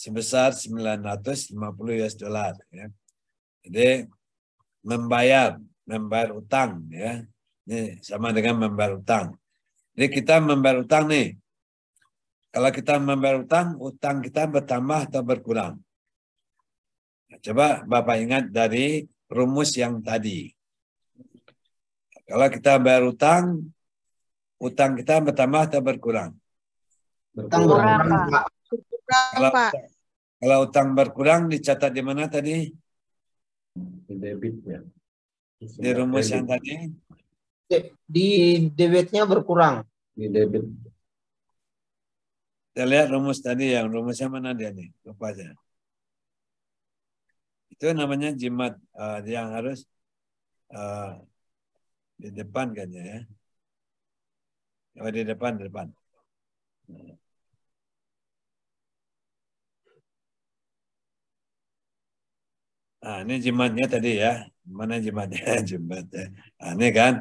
sebesar 950 US dollar. Ya. Jadi membayar utang, ya. Ini sama dengan membayar utang. Jadi kita membayar utang nih. Kalau kita membayar utang kita bertambah atau berkurang? Nah, coba Bapak ingat dari rumus yang tadi. Kalau kita bayar utang kita bertambah atau berkurang? Berkurang, Pak. Kalau utang berkurang dicatat di mana tadi? Di debit ya. Di rumus yang tadi? Di debitnya berkurang. Di debit. Kita lihat rumus tadi, yang rumusnya mana dia nih? Lupa aja. Itu namanya jimat yang harus di depan kan ya. Oh, di depan. Nah, ini jimatnya tadi ya. Mana jimatnya? Jimatnya. Nah, ini kan.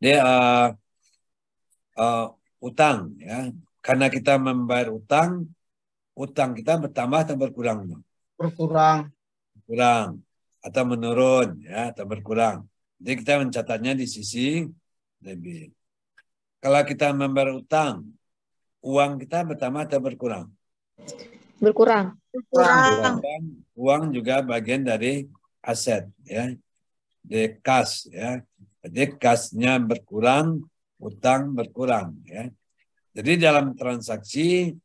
Dia utang ya. Karena kita membayar utang kita bertambah atau berkurang? Berkurang. Berkurang atau menurun ya, atau berkurang. Jadi kita mencatatnya di sisi debit. Kalau kita membayar utang, uang kita bertambah atau berkurang? Berkurang. Uang juga bagian dari aset ya. Di kas ya. Jadi kasnya berkurang, utang berkurang ya. Jadi dalam transaksi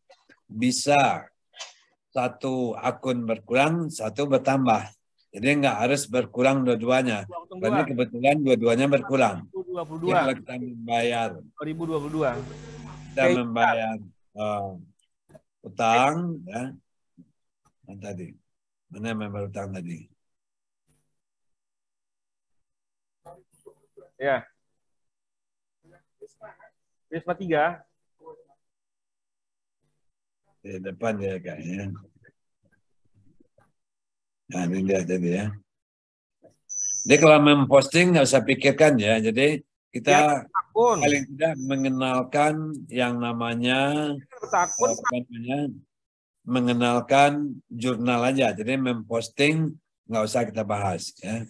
bisa satu akun berkurang, satu bertambah. Jadi nggak harus berkurang dua-duanya. Karena kebetulan dua-duanya berkurang. 2022. Ya, kalau kita membayar 2022. kita membayar utang ya. Yang tadi. Mana yang membayar utang tadi? Ya. Risma 3. Di depan ya kayaknya. Nah, ini dia tadi ya. Jadi kalau memposting nggak usah pikirkan ya. Jadi kita paling tidak mengenalkan yang namanya mengenalkan jurnal aja. Jadi memposting nggak usah kita bahas ya.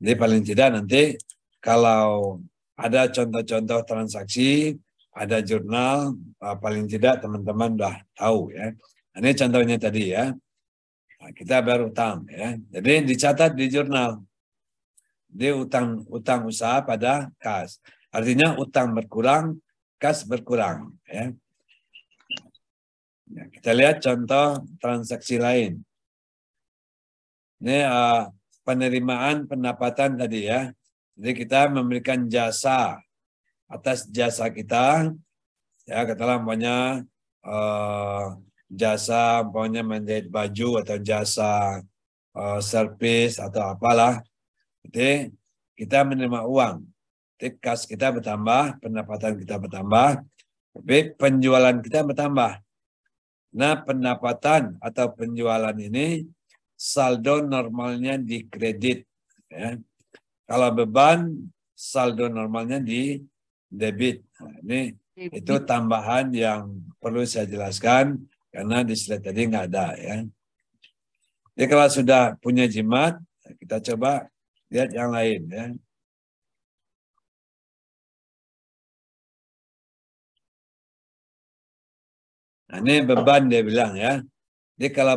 Jadi paling tidak nanti kalau ada contoh-contoh transaksi, ada jurnal, paling tidak teman-teman udah tahu ya. Ini contohnya tadi ya. Nah, kita bayar utang ya. Jadi dicatat di jurnal. Dia utang usaha pada kas. Artinya utang berkurang, kas berkurang ya. Nah, kita lihat contoh transaksi lain. Ini penerimaan pendapatan tadi ya. Jadi kita memberikan jasa atas jasa kita, ya katakanlah umpamanya jasa umpamanya menjahit baju atau jasa servis atau apalah. Jadi kita menerima uang. Jadi kas kita bertambah, pendapatan kita bertambah, tapi penjualan kita bertambah. Nah, pendapatan atau penjualan ini saldo normalnya di kredit. Ya. Kalau beban, saldo normalnya di debit. Nah, ini itu tambahan yang perlu saya jelaskan karena di slide tadi nggak ada ya. Jadi kalau sudah punya jimat, kita coba lihat yang lain ya. Nah, ini beban dia bilang ya. Jadi kalau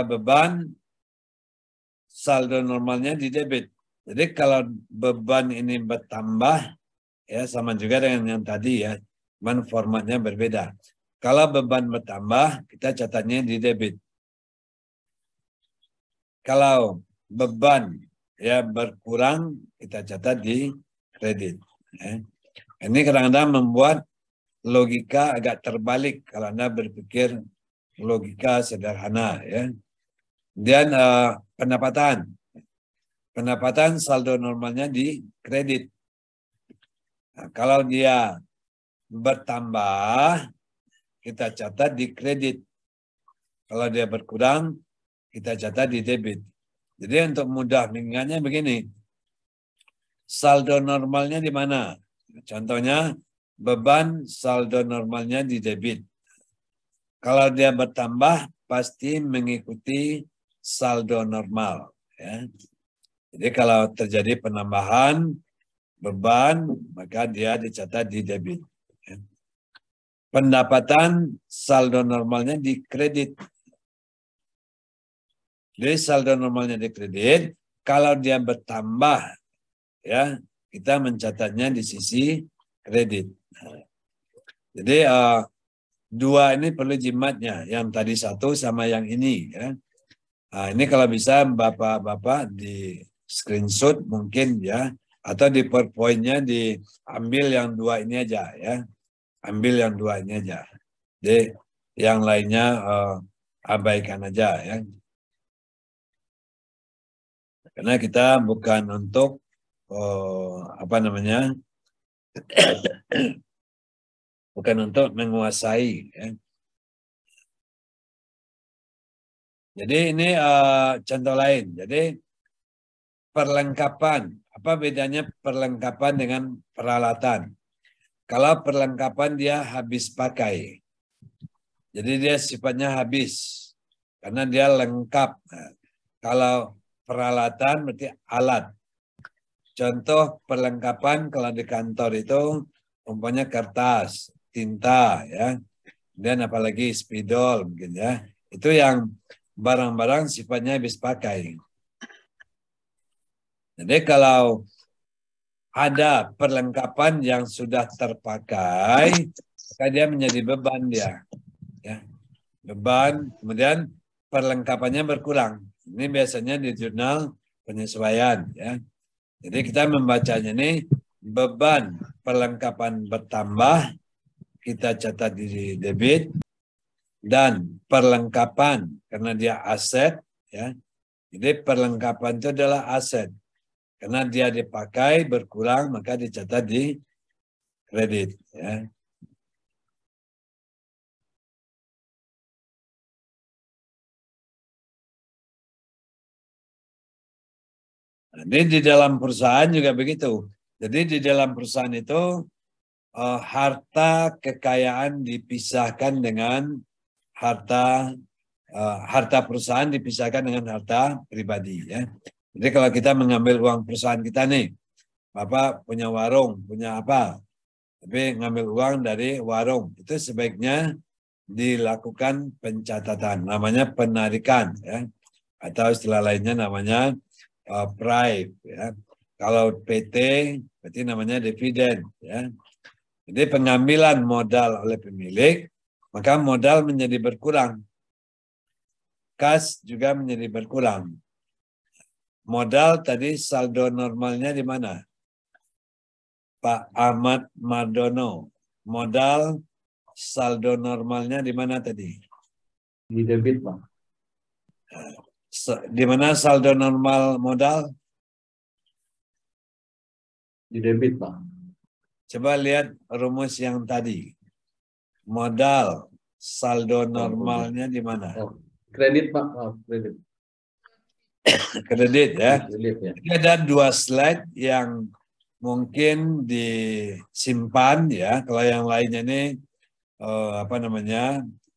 beban saldo normalnya di debit. Jadi kalau beban ini bertambah, ya sama juga dengan yang tadi ya, cuman formatnya berbeda. Kalau beban bertambah, kita catatnya di debit. Kalau beban ya berkurang, kita catat di kredit. Ya. Ini kadang-kadang membuat logika agak terbalik kalau Anda berpikir logika sederhana ya. Dan pendapatan saldo normalnya di kredit. Nah, kalau dia bertambah, kita catat di kredit. Kalau dia berkurang, kita catat di debit. Jadi untuk mudah mengingatnya begini. Saldo normalnya di mana? Contohnya beban saldo normalnya di debit. Kalau dia bertambah, pasti mengikuti saldo normal. Ya. Jadi kalau terjadi penambahan beban, maka dia dicatat di debit. Ya. Pendapatan saldo normalnya di kredit. Jadi saldo normalnya di kredit, kalau dia bertambah, ya kita mencatatnya di sisi kredit. Jadi dua ini perlu jimatnya, yang tadi satu sama yang ini. Ya. Nah, ini kalau bisa bapak-bapak di screenshot mungkin ya, atau di PowerPoint-nya diambil yang dua ini aja ya, ambil yang dua ini aja. Jadi yang lainnya abaikan aja ya. Karena kita bukan untuk bukan untuk menguasai. Ya. Jadi ini contoh lain. Jadi perlengkapan. Apa bedanya perlengkapan dengan peralatan? Kalau perlengkapan dia habis pakai. Jadi dia sifatnya habis. Karena dia lengkap. Nah, kalau peralatan berarti alat. Contoh perlengkapan kalau di kantor itu umpamanya kertas, tinta, ya, dan apalagi spidol, mungkin ya. Itu yang barang-barang sifatnya habis pakai. Jadi kalau ada perlengkapan yang sudah terpakai, maka dia menjadi beban dia. Ya. Beban, kemudian perlengkapannya berkurang. Ini biasanya di jurnal penyesuaian. Ya. Jadi kita membacanya ini beban perlengkapan bertambah, kita catat di debit, dan perlengkapan karena dia aset, ya. Jadi perlengkapan itu adalah aset. Karena dia dipakai berkurang, maka dicatat di kredit. Ya. Nah, ini di dalam perusahaan juga begitu. Jadi di dalam perusahaan itu harta kekayaan dipisahkan dengan harta perusahaan dipisahkan dengan harta pribadi. Ya. Jadi kalau kita mengambil uang perusahaan kita nih, Bapak punya warung, punya apa, tapi ngambil uang dari warung, itu sebaiknya dilakukan pencatatan, namanya penarikan, ya, atau istilah lainnya namanya prive. Ya. Kalau PT, berarti namanya dividen. Ya. Jadi pengambilan modal oleh pemilik, maka modal menjadi berkurang. Kas juga menjadi berkurang. Modal tadi saldo normalnya di mana? Pak Ahmad Mardono. Modal saldo normalnya di mana tadi? Di debit, Pak. Di mana saldo normal modal? Di debit, Pak. Coba lihat rumus yang tadi. Modal saldo normalnya di mana? Oh, kredit, Pak. Oh, kredit. Kredit ya. Kredit, ya. Ini ada dua slide yang mungkin disimpan ya. Kalau yang lainnya ini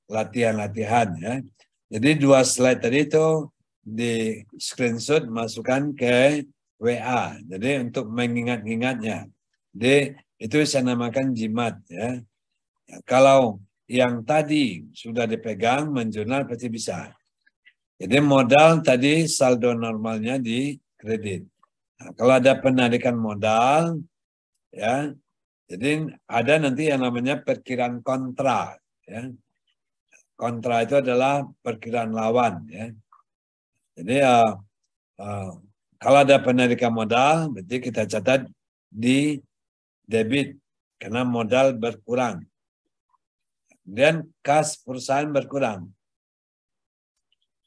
latihan-latihan ya. Jadi dua slide tadi itu di screenshot masukkan ke WA. Jadi untuk mengingat-ingatnya. Jadi itu saya namakan jimat ya. Kalau yang tadi sudah dipegang menjurnal pasti bisa. Jadi modal tadi saldo normalnya di kredit. Nah, kalau ada penarikan modal, ya, jadi ada nanti yang namanya perkiraan kontra. Ya. Kontra itu adalah perkiraan lawan. Ya. Jadi kalau ada penarikan modal, berarti kita catat di debit karena modal berkurang. Dan kas perusahaan berkurang.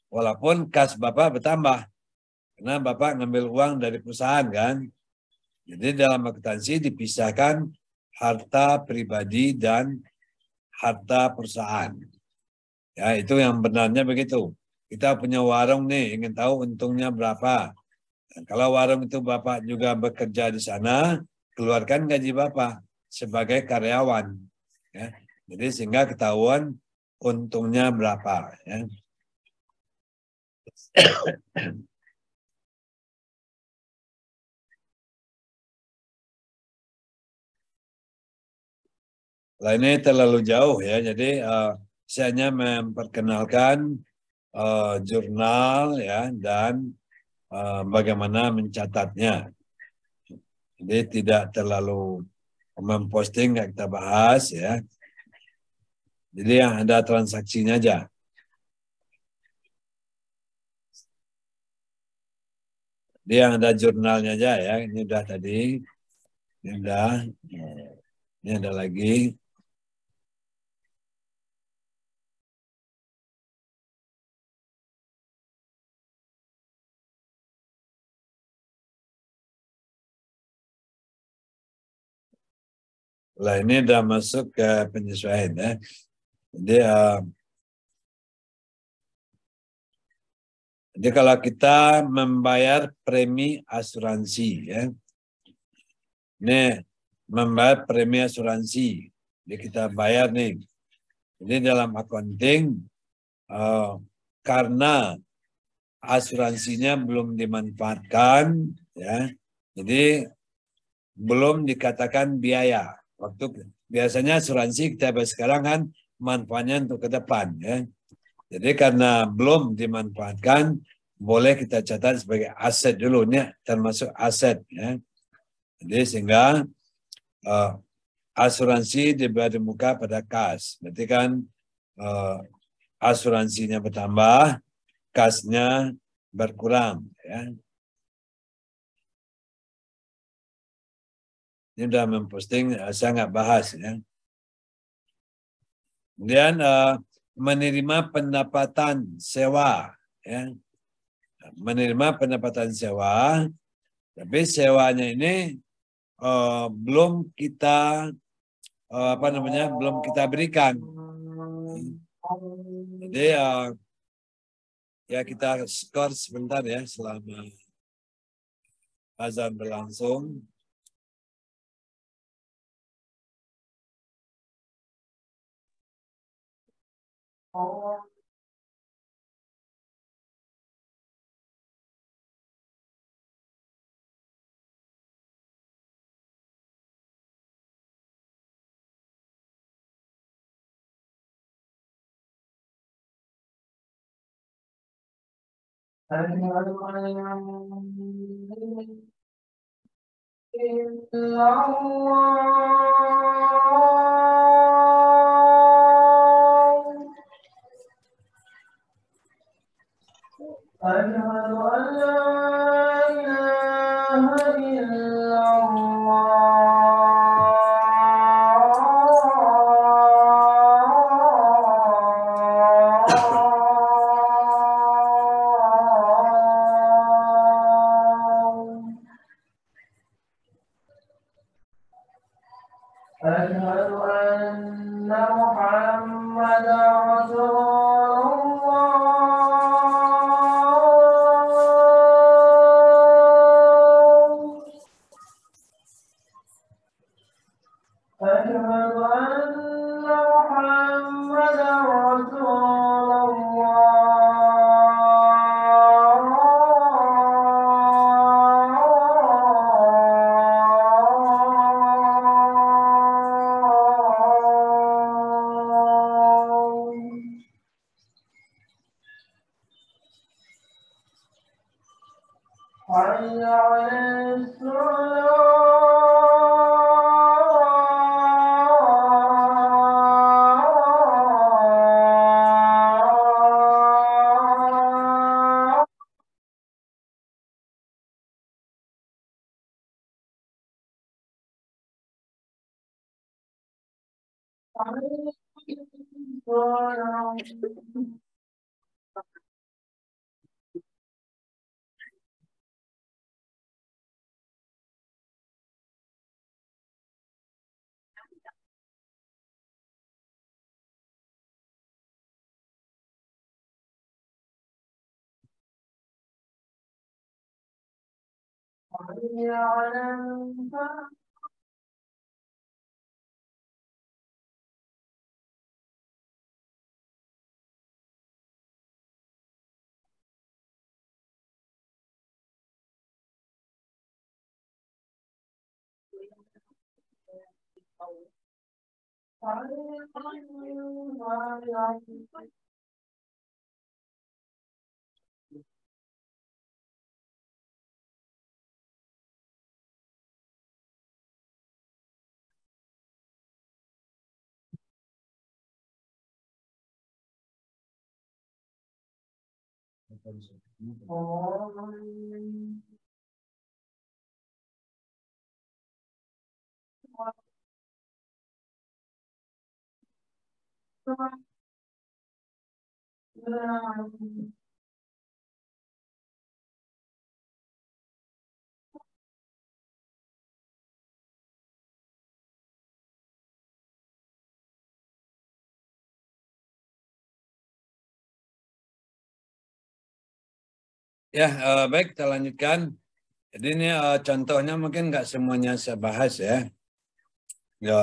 Walaupun kas Bapak bertambah. Karena Bapak ngambil uang dari perusahaan kan. Jadi dalam akuntansi dipisahkan harta pribadi dan harta perusahaan. Ya, itu yang benarnya begitu. Kita punya warung nih, ingin tahu untungnya berapa. Dan kalau warung itu Bapak juga bekerja di sana, keluarkan gaji Bapak. sebagai karyawan. Ya. Jadi sehingga ketahuan untungnya berapa. Ya. Lah ini terlalu jauh ya, jadi saya hanya memperkenalkan jurnal ya dan bagaimana mencatatnya. Jadi tidak terlalu memposting nggak kita bahas ya. Jadi yang ada transaksinya aja. Dia yang ada jurnalnya aja ya. Ini udah tadi, ini udah, ini ada lagi. Lah ini udah masuk ke penyesuaian ya. Jadi kalau kita membayar premi asuransi ya. Ini membayar premi asuransi. Jadi kita bayar nih. Jadi dalam accounting karena asuransinya belum dimanfaatkan ya. Jadi belum dikatakan biaya. Waktu biasanya asuransi kita bahas sekarang kan manfaatnya untuk ke depan ya. Jadi karena belum dimanfaatkan boleh kita catat sebagai aset dulu nih, termasuk aset ya. Jadi sehingga asuransi diberi muka pada kas. Berarti kan asuransinya bertambah, kasnya berkurang ya. Ini udah memposting, saya nggak bahas ya. Kemudian menerima pendapatan sewa ya. Menerima pendapatan sewa, tapi sewanya ini belum kita belum kita berikan. Jadi ya kita skor sebentar ya selama azan berlangsung. Ya, baik kita lanjutkan. Jadi ini contohnya mungkin nggak semuanya saya bahas ya. Ya,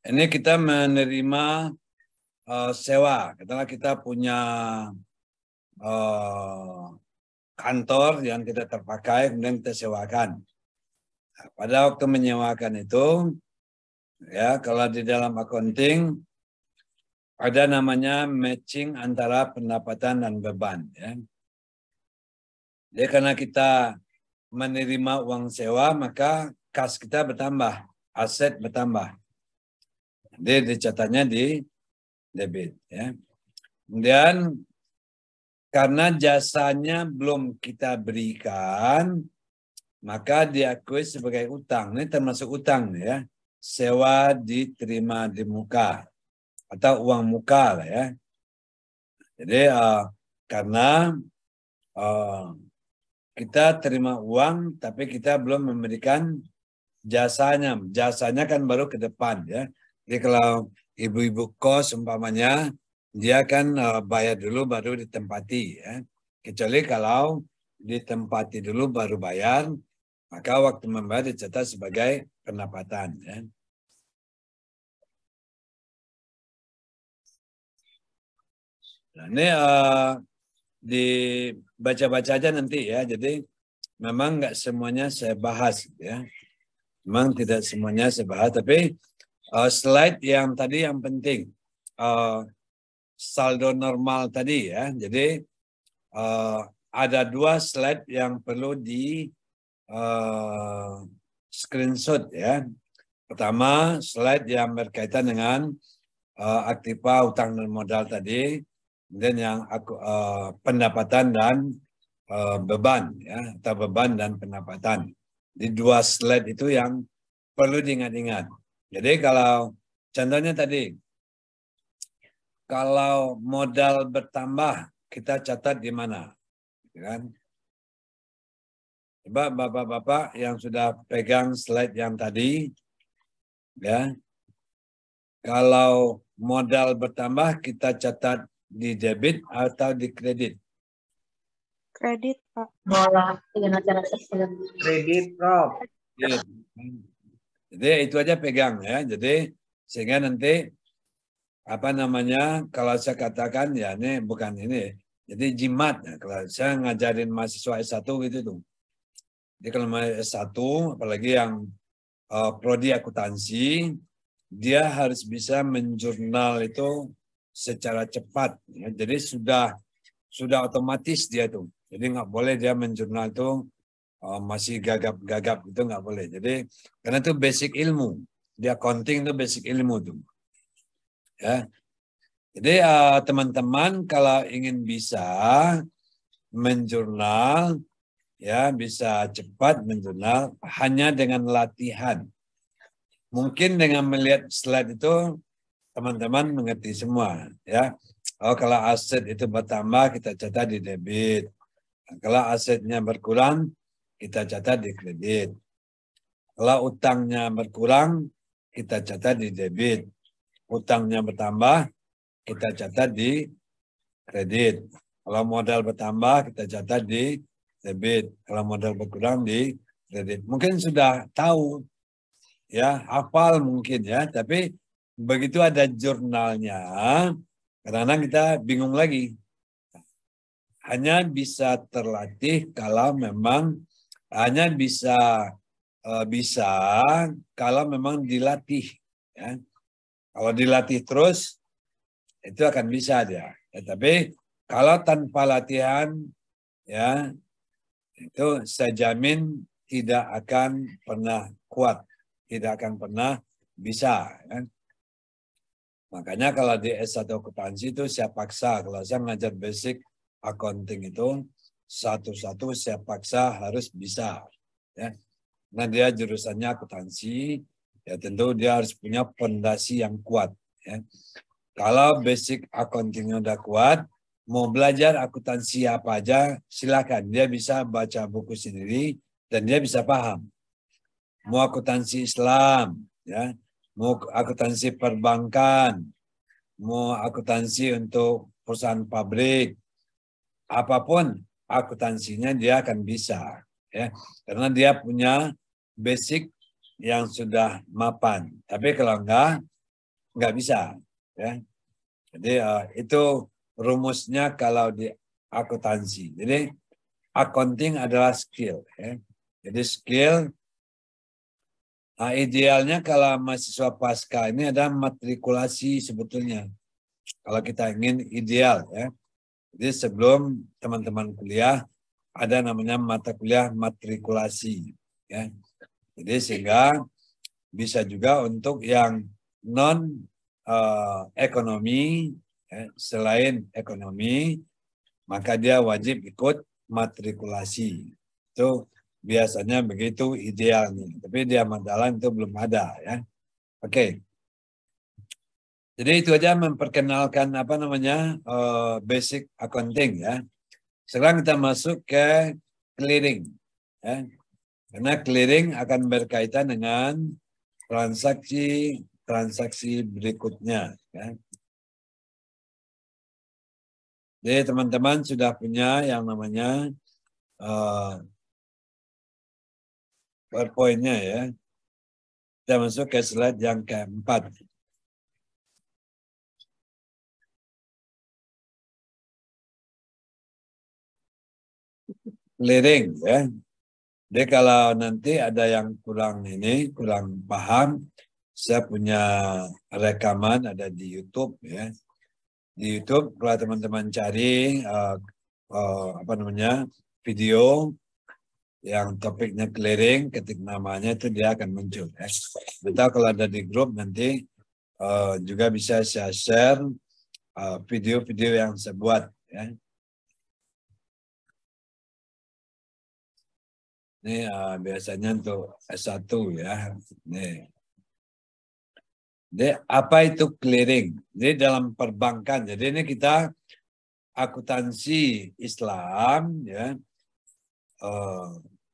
ini kita menerima sewa. Katakanlah kita punya kantor yang kita terpakai, kemudian kita sewakan. Nah, pada waktu menyewakan itu, ya kalau di dalam accounting ada namanya matching antara pendapatan dan beban. Ya. Jadi karena kita menerima uang sewa, maka kas kita bertambah, aset bertambah. Jadi dicatatnya di debit. Ya. Kemudian karena jasanya belum kita berikan, maka diakui sebagai utang. Ini termasuk utang ya. Sewa diterima di muka atau uang muka lah ya. Jadi karena kita terima uang tapi kita belum memberikan jasanya. Jasanya kan baru ke depan ya. Jadi kalau ibu-ibu kos umpamanya dia kan bayar dulu baru ditempati ya. Kecuali kalau ditempati dulu baru bayar, maka waktu membayar dicatat sebagai pendapatan ya. Nah, ini dibaca-baca aja nanti ya. Jadi memang nggak semuanya saya bahas ya. Memang tidak semuanya saya bahas, tapi slide yang tadi yang penting. Saldo normal tadi ya. Jadi ada 2 slide yang perlu di screenshot ya. Pertama, slide yang berkaitan dengan aktiva utang dan modal tadi. Kemudian yang pendapatan dan beban ya, atau beban dan pendapatan. Di 2 slide itu yang perlu diingat-ingat. Jadi kalau contohnya tadi, kalau modal bertambah kita catat di mana, kan? Coba bapak-bapak yang sudah pegang slide yang tadi, ya, kalau modal bertambah kita catat di debit atau di kredit? Kredit, Pak. Kredit, Prof. Jadi itu aja pegang ya. Jadi sehingga nanti apa namanya kalau saya katakan ya ini bukan ini. Jadi jimat ya. Kalau saya ngajarin mahasiswa S1 gitu tuh. Jadi kalau mahasiswa S1 apalagi yang prodi akuntansi dia harus bisa menjurnal itu secara cepat ya. Jadi sudah otomatis dia tuh. Jadi nggak boleh dia menjurnal itu masih gagap-gagap itu nggak boleh. Jadi karena itu basic ilmu. Dia accounting itu basic ilmu tuh. Ya. Jadi teman-teman kalau ingin bisa menjurnal ya bisa cepat menjurnal hanya dengan latihan. Mungkin dengan melihat slide itu teman-teman mengerti semua ya. Oh kalau aset itu bertambah kita catat di debit. Kalau asetnya berkurang kita catat di kredit. Kalau utangnya berkurang kita catat di debit. Utangnya bertambah kita catat di kredit. Kalau modal bertambah kita catat di debit. Kalau modal berkurang di kredit. Mungkin sudah tahu ya, hafal mungkin ya, tapi begitu ada jurnalnya kadang-kadang kita bingung lagi. Hanya bisa terlatih kalau memang hanya bisa kalau memang dilatih Ya. Kalau dilatih terus, itu akan bisa dia. Ya, tapi kalau tanpa latihan, ya itu saya jamin tidak akan pernah kuat, tidak akan pernah bisa. Ya. Makanya kalau di S1 akuntansi itu saya paksa, kalau saya ngajar basic accounting itu satu-satu saya paksa harus bisa. Ya. Nah dia jurusannya akuntansi, ya tentu dia harus punya fondasi yang kuat. Ya. Kalau basic accounting udah kuat, mau belajar akuntansi apa aja, silakan. Dia bisa baca buku sendiri dan dia bisa paham. Mau akuntansi Islam, ya, mau akuntansi perbankan, mau akuntansi untuk perusahaan pabrik, apapun akuntansinya dia akan bisa, ya, karena dia punya basic yang sudah mapan. Tapi kalau nggak bisa, ya. Jadi itu rumusnya kalau di akuntansi. Jadi accounting adalah skill, ya. Jadi skill. Nah, idealnya kalau mahasiswa pasca ini ada matrikulasi sebetulnya. Kalau kita ingin ideal, ya. Jadi sebelum teman-teman kuliah ada namanya mata kuliah matrikulasi, ya. Jadi sehingga bisa juga untuk yang non ekonomi, ya, selain ekonomi, maka dia wajib ikut matrikulasi. Itu biasanya begitu idealnya. Tapi di Ahmad Dahlan itu belum ada, ya. Oke. Jadi itu aja memperkenalkan apa namanya basic accounting, ya. Sekarang kita masuk ke clearing, ya. Karena clearing akan berkaitan dengan transaksi berikutnya, ya. Jadi teman-teman sudah punya yang namanya PowerPoint-nya, ya. Kita masuk ke slide yang keempat. Clearing, ya. Jadi kalau nanti ada yang kurang paham, saya punya rekaman ada di YouTube, ya. Di YouTube kalau teman-teman cari apa namanya video yang topiknya clearing, ketik namanya itu dia akan muncul. Ya. Betul kalau ada di grup nanti juga bisa saya share video-video yang saya buat. Ya. Ini biasanya untuk S1, ya. Nih. Jadi apa itu clearing? Jadi dalam perbankan. Jadi ini kita akuntansi Islam, ya.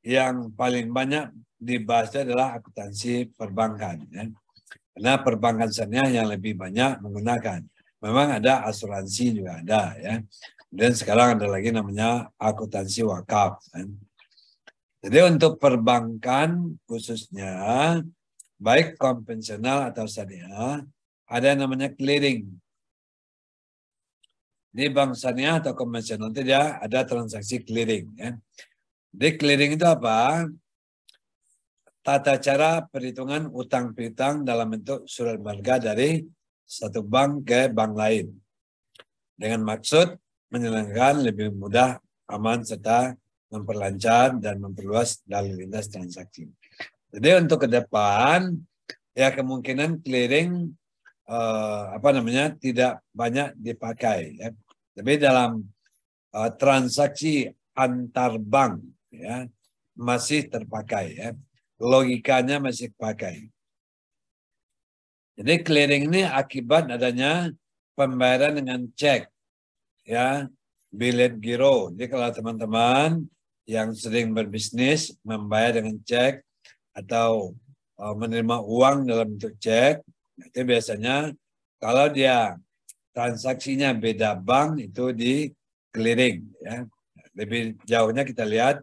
Yang paling banyak dibahasnya adalah akuntansi perbankan, ya. Karena perbankan syariah yang lebih banyak menggunakan. Memang ada asuransi juga ada, ya. Dan sekarang ada lagi namanya akuntansi wakaf. Kan. Jadi untuk perbankan khususnya, baik konvensional atau syariah, ada namanya clearing. Di bank syariah atau konvensional itu dia ada transaksi clearing. Ya. Di clearing itu apa? Tata cara perhitungan utang piutang dalam bentuk surat berharga dari satu bank ke bank lain. Dengan maksud menyelenggarakan lebih mudah, aman, serta memperlancar dan memperluas lalu lintas transaksi. Jadi untuk ke depan ya kemungkinan clearing tidak banyak dipakai, ya. Tapi dalam transaksi antar bank, ya, masih terpakai, ya. Logikanya masih pakai. Jadi clearing ini akibat adanya pembayaran dengan cek, ya, bilet giro. Jadi kalau teman-teman yang sering berbisnis membayar dengan cek atau menerima uang dalam bentuk cek, itu biasanya kalau dia transaksinya beda bank itu di clearing, ya. Lebih jauhnya kita lihat,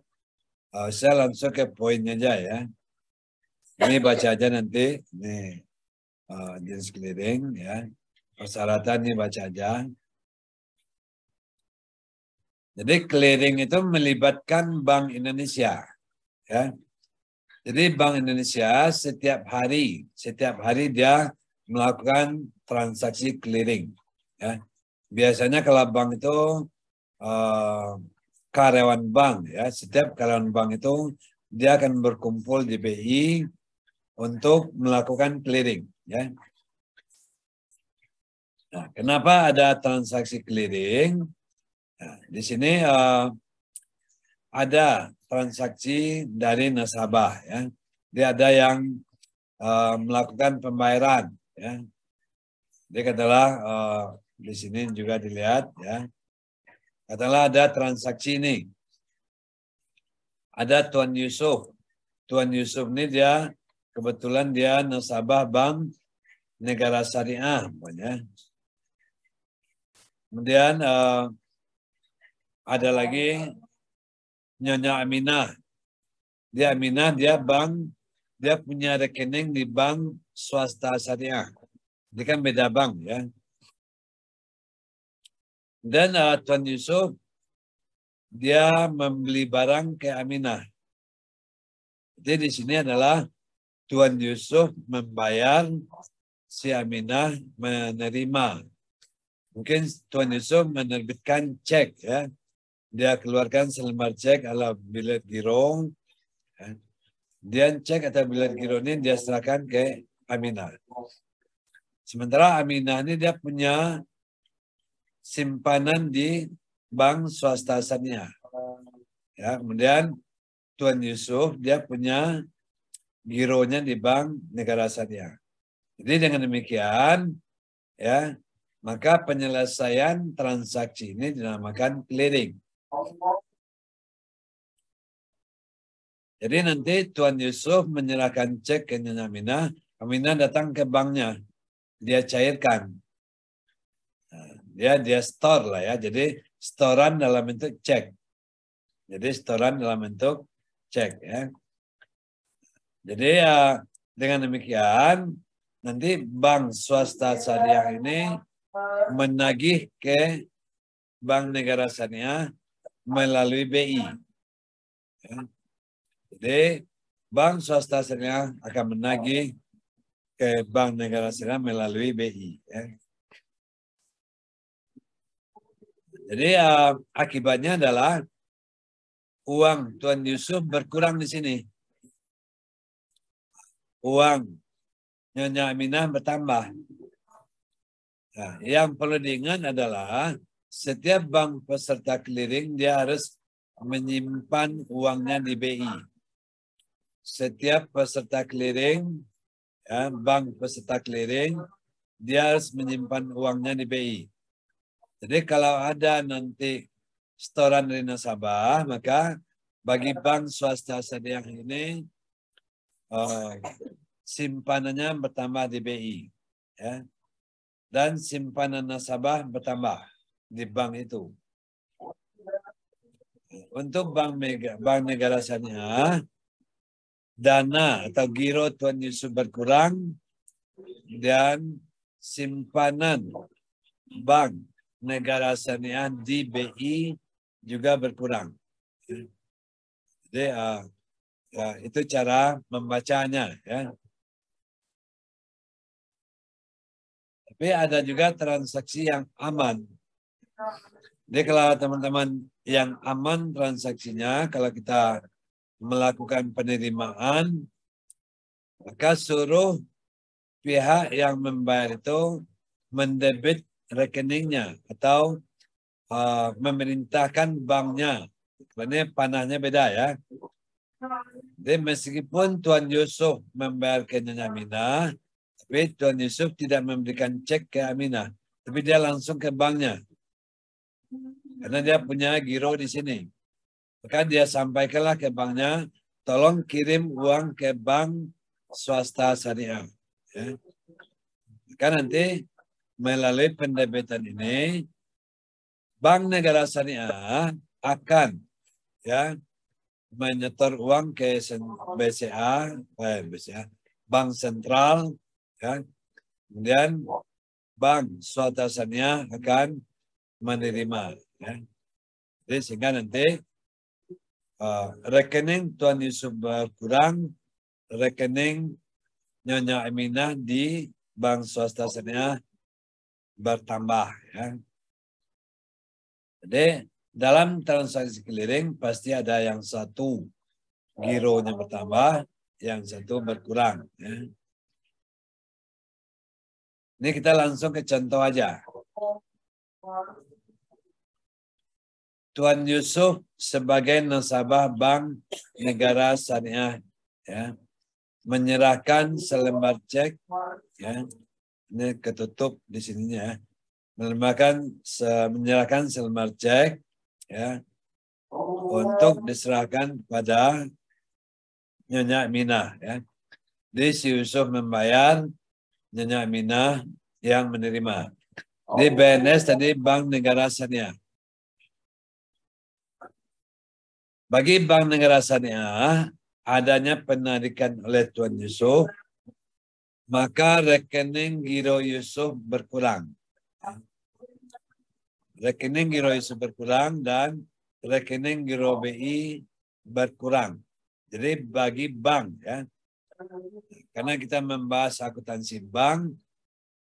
saya langsung ke poinnya aja, ya. Ini baca aja nanti, ini jenis clearing, ya. Persyaratan ini baca aja. Jadi clearing itu melibatkan Bank Indonesia, ya. Jadi Bank Indonesia setiap hari dia melakukan transaksi clearing. Ya. Biasanya kalau bank itu karyawan bank, ya, setiap karyawan bank itu dia akan berkumpul di BI untuk melakukan clearing. Ya. Nah, kenapa ada transaksi clearing? Nah, di sini ada transaksi dari nasabah, ya. Dia ada yang melakukan pembayaran, ya. Dia katalah di sini juga dilihat, ya. Katalah ada transaksi ini. Ada Tuan Yusuf. Tuan Yusuf ini dia kebetulan dia nasabah Bank Negara Syariah, ya. Kemudian ada lagi Nyonya Aminah. Dia Aminah, dia punya rekening di bank swasta syariah. Dia kan beda bank, ya. Dan Tuan Yusuf, dia membeli barang ke Aminah. Jadi di sini adalah Tuan Yusuf membayar, si Aminah menerima. Mungkin Tuan Yusuf menerbitkan cek, ya. Dia keluarkan selembar cek ala bilet giro. Ya. Dia cek atau bilet giro ini dia serahkan ke Aminah. Sementara Aminah ini dia punya simpanan di bank swasta syariah. Ya, kemudian Tuan Yusuf dia punya gironya di bank negara syariah. Jadi dengan demikian, ya, maka penyelesaian transaksi ini dinamakan clearing. Jadi nanti Tuan Yusuf menyerahkan cek ke Nyonya Aminah, Aminah datang ke banknya, dia cairkan. Dia store lah, ya. Jadi setoran dalam bentuk cek. Jadi setoran dalam bentuk cek, ya. Jadi dengan demikian nanti bank swasta syariah ini menagih ke Bank Negara Syariah melalui BI. Ya. Jadi bank swasta syariah akan menagih ke Bank Negara Syariah melalui BI. Ya. Jadi akibatnya adalah uang Tuan Yusuf berkurang di sini. Uang Nyonya Aminah bertambah. Nah, yang perlu diingat adalah setiap bank peserta clearing dia harus menyimpan uangnya di BI. Setiap peserta clearing, ya, bank peserta clearing, dia harus menyimpan uangnya di BI. Jadi kalau ada nanti setoran dari nasabah, maka bagi bank swasta syariah ini simpanannya bertambah di BI, ya. Dan simpanan nasabah bertambah di bank itu. Untuk bank negara syariah, dana atau giro Tuan Yusuf berkurang dan simpanan bank negara syariah di BI juga berkurang. Jadi ya, itu cara membacanya, ya. Tapi ada juga transaksi yang aman. Jadi kalau teman-teman yang aman transaksinya, kalau kita melakukan penerimaan, maka suruh pihak yang membayar itu mendebit rekeningnya atau memerintahkan banknya. Karena panahnya beda, ya. Jadi meskipun Tuan Yusuf membayar ke Nyonya Aminah, tapi Tuan Yusuf tidak memberikan cek ke Aminah, tapi dia langsung ke banknya. Karena dia punya giro di sini. Maka dia sampaikanlah ke banknya, tolong kirim uang ke bank swasta syariah. Ya. Maka nanti melalui pendebitan ini, Bank Negara Syariah akan, ya, menyetor uang ke BCA, Bank Sentral, ya. Kemudian Bank Swasta Syariah akan menerima, ya. Jadi sehingga nanti rekening Tuan Yusuf berkurang, rekening Nyonya Aminah di bank swasta syariah bertambah. Ya. Jadi dalam transaksi clearing pasti ada yang satu gironya bertambah, yang satu berkurang. Ya. Ini kita langsung ke contoh aja. Tuan Yusuf sebagai nasabah Bank Negara Syariah, ya, menyerahkan selembar cek, ya, ini ketutup di sininya, ya, menyerahkan selembar cek, ya, untuk diserahkan kepada Nyonya Aminah. Ya. Jadi si Yusuf membayar, Nyonya Aminah yang menerima. Di BNS tadi Bank Negara Syariah. Bagi Bank Negara Syariah, adanya penarikan oleh Tuan Yusuf, maka rekening giro Yusuf berkurang. Rekening giro Yusuf berkurang dan rekening giro BI berkurang. Jadi bagi bank, ya, karena kita membahas akuntansi bank,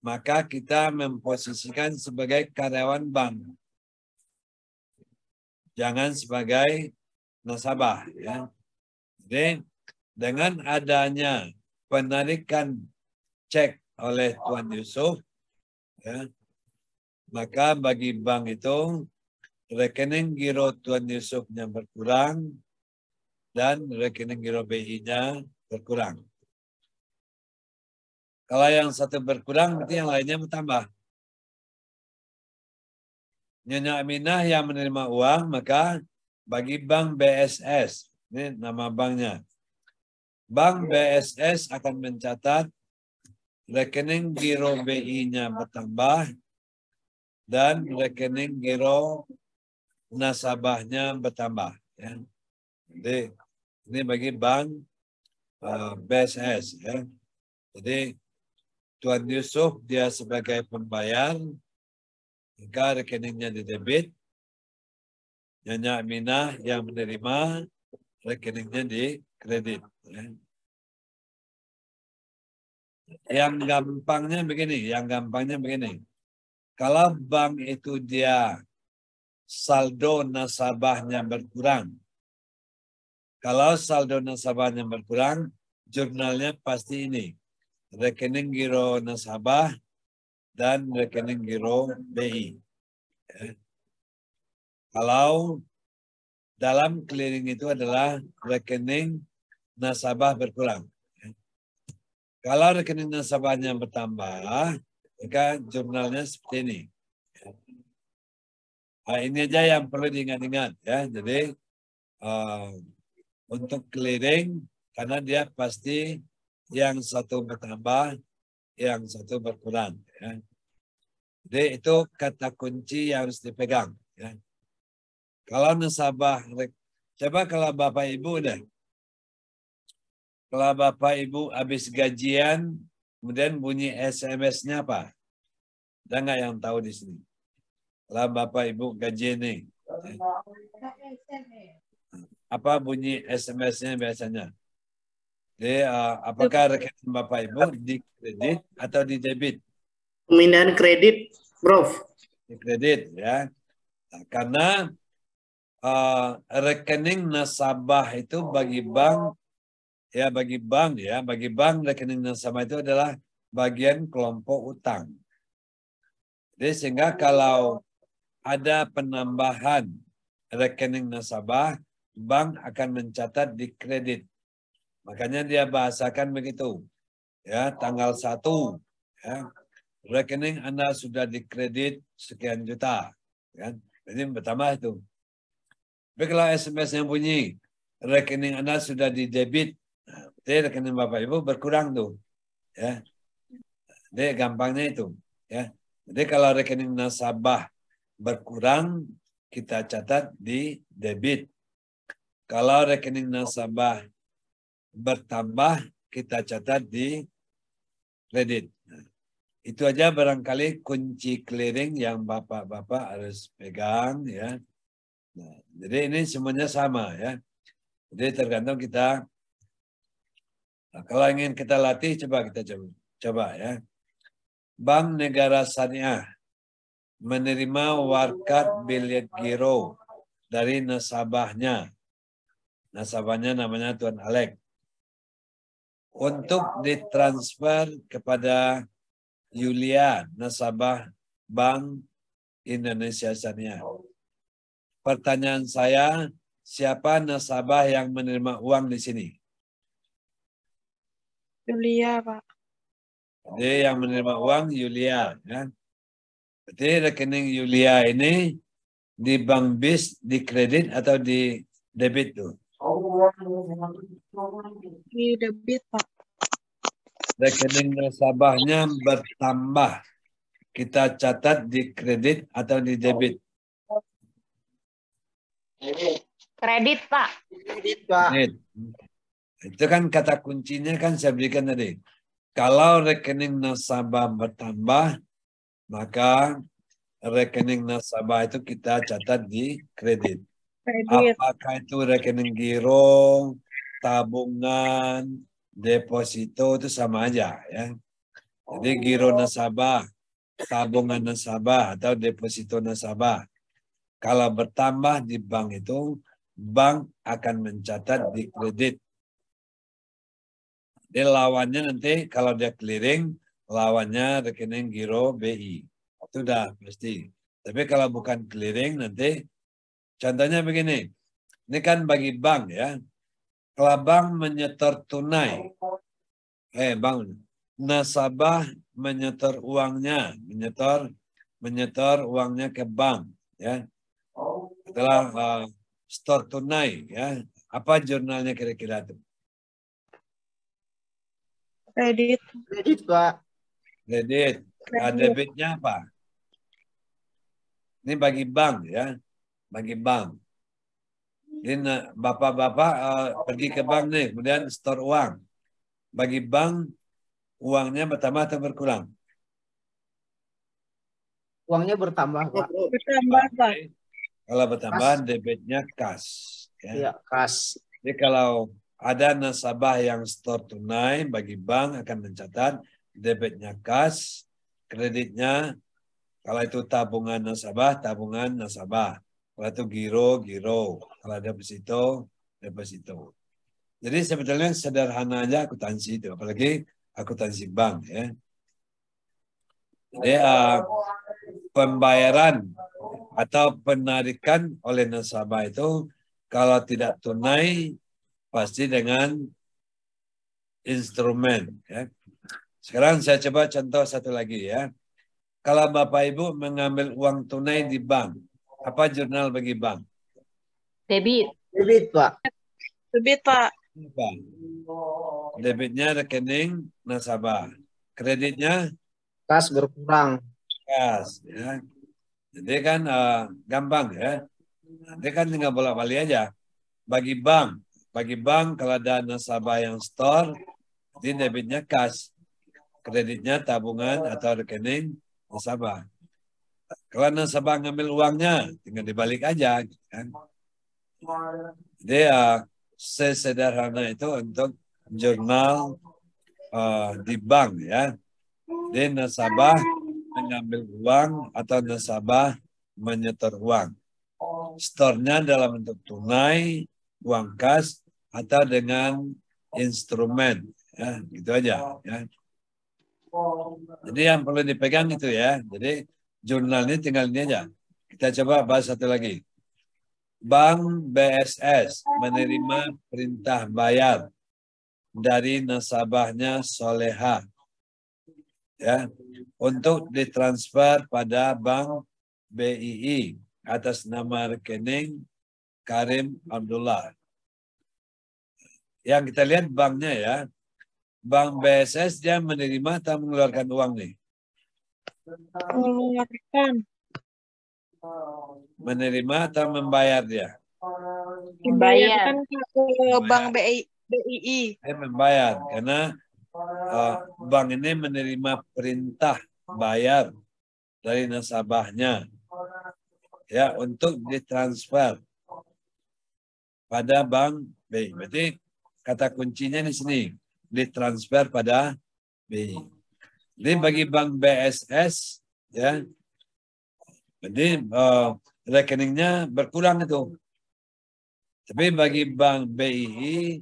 maka kita memposisikan sebagai karyawan bank, jangan sebagai nasabah. Ya. Jadi dengan adanya penarikan cek oleh Tuan Yusuf, ya, maka bagi bank itu rekening giro Tuan Yusufnya berkurang dan rekening giro BI-nya berkurang. Kalau yang satu berkurang, berarti yang lainnya bertambah. Nyonya Aminah yang menerima uang, maka bagi Bank BSS, ini nama banknya. Bank BSS akan mencatat rekening giro BI-nya bertambah dan rekening giro nasabahnya bertambah. Ya. Jadi ini bagi Bank BSS. Ya. Jadi Tuan Yusuf dia sebagai pembayar, maka rekeningnya didebit. Nyonya Aminah yang menerima, rekeningnya di kredit. Ya. Yang gampangnya begini. Kalau bank itu dia saldo nasabahnya berkurang. Kalau saldo nasabahnya berkurang, jurnalnya pasti ini. Rekening giro nasabah dan rekening giro BI. Ya. Kalau dalam clearing itu adalah rekening nasabah berkurang. Ya. Kalau rekening nasabahnya bertambah, maka jurnalnya seperti ini. Nah, ini aja yang perlu diingat-ingat. Ya. Jadi untuk clearing, karena dia pasti yang satu bertambah, yang satu berkurang. Ya. Jadi itu kata kunci yang harus dipegang. Ya. Kalau nasabah, coba kalau Bapak Ibu deh. Kalau Bapak Ibu habis gajian, kemudian bunyi SMS-nya apa? Ada nggak yang tahu di sini? Kalau Bapak Ibu gaji ini. Apa bunyi SMS-nya biasanya? Jadi, apakah rekening Bapak Ibu di kredit atau di debit? Pemindahan kredit, Prof. Di kredit, ya. Nah, karena rekening nasabah itu bagi bank, bagi bank rekening nasabah itu adalah bagian kelompok utang. Jadi sehingga kalau ada penambahan rekening nasabah, bank akan mencatat di kredit. Makanya dia bahasakan begitu. Ya, tanggal 1, ya, rekening Anda sudah dikredit sekian juta. Kan? Jadi pertama itu. Tapi kalau SMS yang bunyi, rekening Anda sudah didebit, jadi rekening Bapak Ibu berkurang tuh. Ya. Jadi gampangnya itu. Ya. Jadi kalau rekening nasabah berkurang, kita catat di debit. Kalau rekening nasabah bertambah, kita catat di kredit. Nah, itu aja barangkali kunci clearing yang Bapak-Bapak harus pegang. Ya. Nah, jadi ini semuanya sama. Ya. Jadi tergantung kita. Nah, kalau ingin kita latih, coba kita coba ya. Bank Negara Syariah menerima warkat bilet giro dari nasabahnya. Nasabahnya namanya Tuan Alek. Untuk ditransfer kepada Yulia, nasabah Bank Indonesia Syariah. Pertanyaan saya, siapa nasabah yang menerima uang di sini? Yulia, Pak. Dia yang menerima uang Yulia. Ya. Berarti rekening Yulia ini di bank BIS di kredit atau di debit tuh? Di debit, Pak. Rekening nasabahnya bertambah. Kita catat di kredit atau di debit? Kredit, Pak. Kredit, Pak. Kredit. Itu kan kata kuncinya kan saya berikan tadi. Kalau rekening nasabah bertambah, maka rekening nasabah itu kita catat di kredit. Kredit. Apakah itu rekening giro, tabungan, deposito itu sama aja ya. Jadi giro nasabah, tabungan nasabah atau deposito nasabah. Kalau bertambah di bank itu, bank akan mencatat di kredit. Dia lawannya nanti kalau dia clearing, lawannya rekening giro BI. Itu udah pasti. Tapi kalau bukan clearing nanti, contohnya begini. Ini kan bagi bank ya. Kalau bank menyetor tunai, nasabah menyetor uangnya, menyetor uangnya ke bank ya. Setelah store tunai ya. Apa jurnalnya kira-kira itu? Kredit. Kredit, Pak. Kredit. Debitnya apa? Ini bagi bank ya. Bagi bank. Ini bapak-bapak pergi ke bank nih, kemudian store uang. Bagi bank, uangnya bertambah atau berkurang? Uangnya bertambah, Pak. Bertambah, Pak. Kalau bertambah, debitnya kas. Ya. Iya, kas. Jadi kalau ada nasabah yang store tunai, bagi bank akan mencatat debitnya kas, kreditnya, kalau itu tabungan nasabah, tabungan nasabah. Kalau itu giro. Kalau deposito, deposito. Jadi sebetulnya sederhana aja akuntansi itu, apalagi akuntansi bank ya. Jadi pembayaran atau penarikan oleh nasabah itu kalau tidak tunai pasti dengan instrumen. Ya. Sekarang saya coba contoh satu lagi ya. Kalau Bapak Ibu mengambil uang tunai di bank, apa jurnal bagi bank? Debit. Debit, Pak. Debit, Pak. Debitnya rekening nasabah. Kreditnya Kas berkurang. kas. Ya. Jadi kan gampang ya. Nanti kan tinggal bolak-balik aja. Bagi bank kalau ada nasabah yang store, di debitnya kas. Kreditnya tabungan atau rekening nasabah. Kalau nasabah ngambil uangnya, tinggal dibalik aja. Kan? Jadi sesederhana itu untuk jurnal di bank ya. Jadi nasabah mengambil uang atau nasabah menyetor uang. Store-nya dalam bentuk tunai, uang kas, atau dengan instrumen. Ya, gitu aja. Ya. Jadi yang perlu dipegang itu ya. Jadi jurnal ini tinggal ini aja. Kita coba bahas satu lagi. Bank BSS menerima perintah bayar dari nasabahnya Soleha ya untuk ditransfer pada Bank BII atas nama rekening Karim Abdullah. Yang kita lihat banknya ya. Bank BSS dia menerima atau mengeluarkan uang nih? Mengeluarkan. Menerima atau membayar dia? Dibayarkan ke Bank BII. Membayar karena bank ini menerima perintah bayar dari nasabahnya ya untuk ditransfer pada Bank BI. Berarti kata kuncinya di sini ditransfer pada BI. Jadi bagi bank BSS, ya, jadi rekeningnya berkurang itu. Tapi bagi bank BII,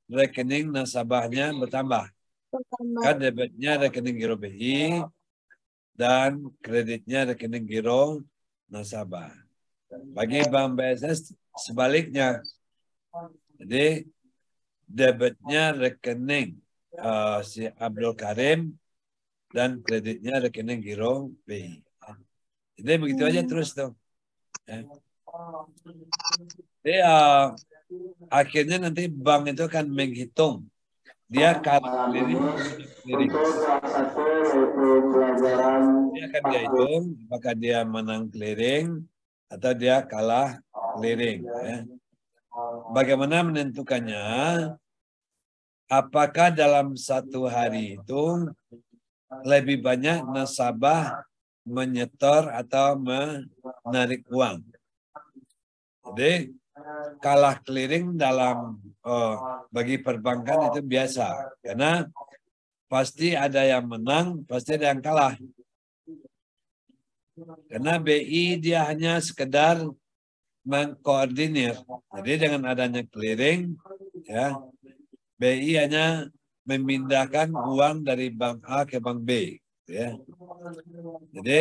rekening nasabahnya bertambah. Kan debitnya rekening giro BI dan kreditnya rekening giro nasabah. Bagi bank BSS sebaliknya. Jadi debitnya rekening si Abdul Karim dan kreditnya rekening giro BI. Jadi begitu aja terus tuh. Ya. Jadi akhirnya nanti bank itu akan menghitung dia kalah clearing. Dia akan dia hitung apakah dia menang clearing atau dia kalah clearing. Ya. Bagaimana menentukannya? Apakah dalam satu hari itu lebih banyak nasabah menyetor atau menarik uang? Jadi kalah clearing dalam bagi perbankan itu biasa, karena pasti ada yang menang, pasti ada yang kalah. Karena BI dia hanya sekedar mengkoordinir. Jadi dengan adanya clearing, ya, BI hanya memindahkan uang dari bank A ke bank B. Ya. Jadi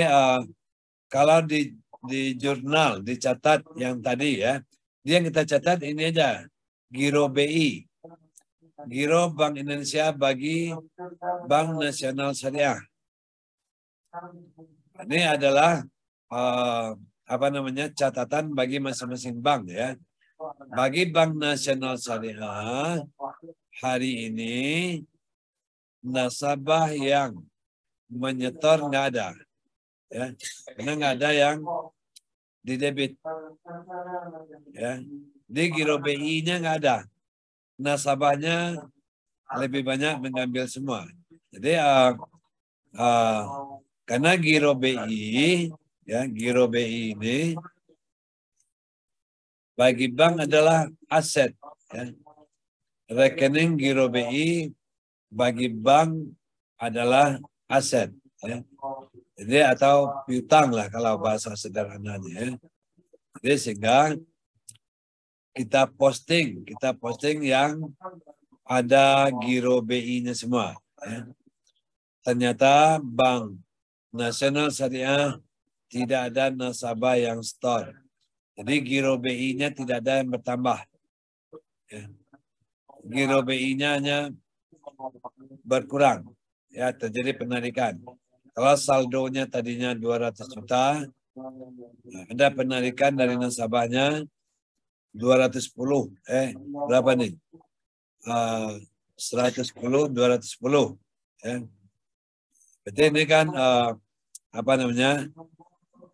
kalau di jurnal dicatat yang tadi ya, dia yang kita catat ini aja, giro BI, giro Bank Indonesia bagi Bank Nasional Syariah. Ini adalah catatan bagi masing-masing bank ya. Bagi Bank Nasional Syariah hari ini nasabah yang menyetor nggak ada, ya, karena nggak ada yang di debit, ya. Di giro BI-nya nggak ada, nasabahnya lebih banyak mengambil semua. Jadi karena giro BI, ya, giro BI ini bagi bank adalah aset, ya. Rekening giro BI bagi bank adalah aset, ya. Jadi atau piutang lah kalau bahasa sederhananya, ya. Jadi sehingga kita posting yang ada giro BI-nya semua, ya. Ternyata Bank Nasional Syariah tidak ada nasabah yang store. Jadi giro BI-nya tidak ada yang bertambah, ya. Giro BI-nya hanya berkurang, ya, terjadi penarikan. Kalau saldonya tadinya 200 juta, ada penarikan dari nasabahnya 210. Berapa nih? 110, 210. Ya. Berarti ini kan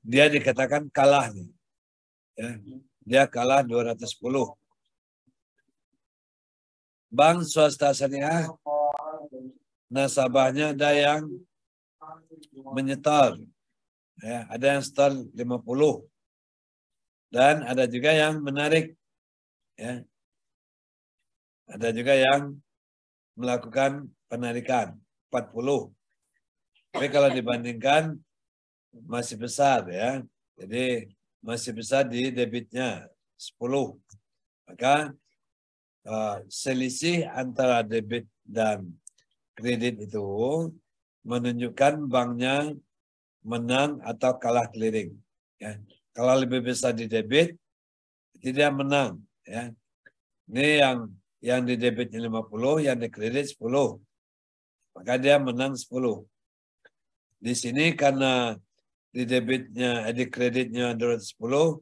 dia dikatakan kalah nih. Ya. Dia kalah 210. Bank swasta syariah nasabahnya ada yang menyetor, ya, ada yang setor 50 dan ada juga yang menarik, ya. Ada juga yang melakukan penarikan 40. Tapi kalau dibandingkan masih besar, ya. Jadi masih besar di debitnya 10. Maka selisih antara debit dan kredit itu menunjukkan banknya menang atau kalah clearing. Ya. Kalau lebih besar di debit, dia menang. Ya. Ini yang di debitnya 50, yang di kredit 10. Maka dia menang 10. Di sini karena di debitnya, di kreditnya 210,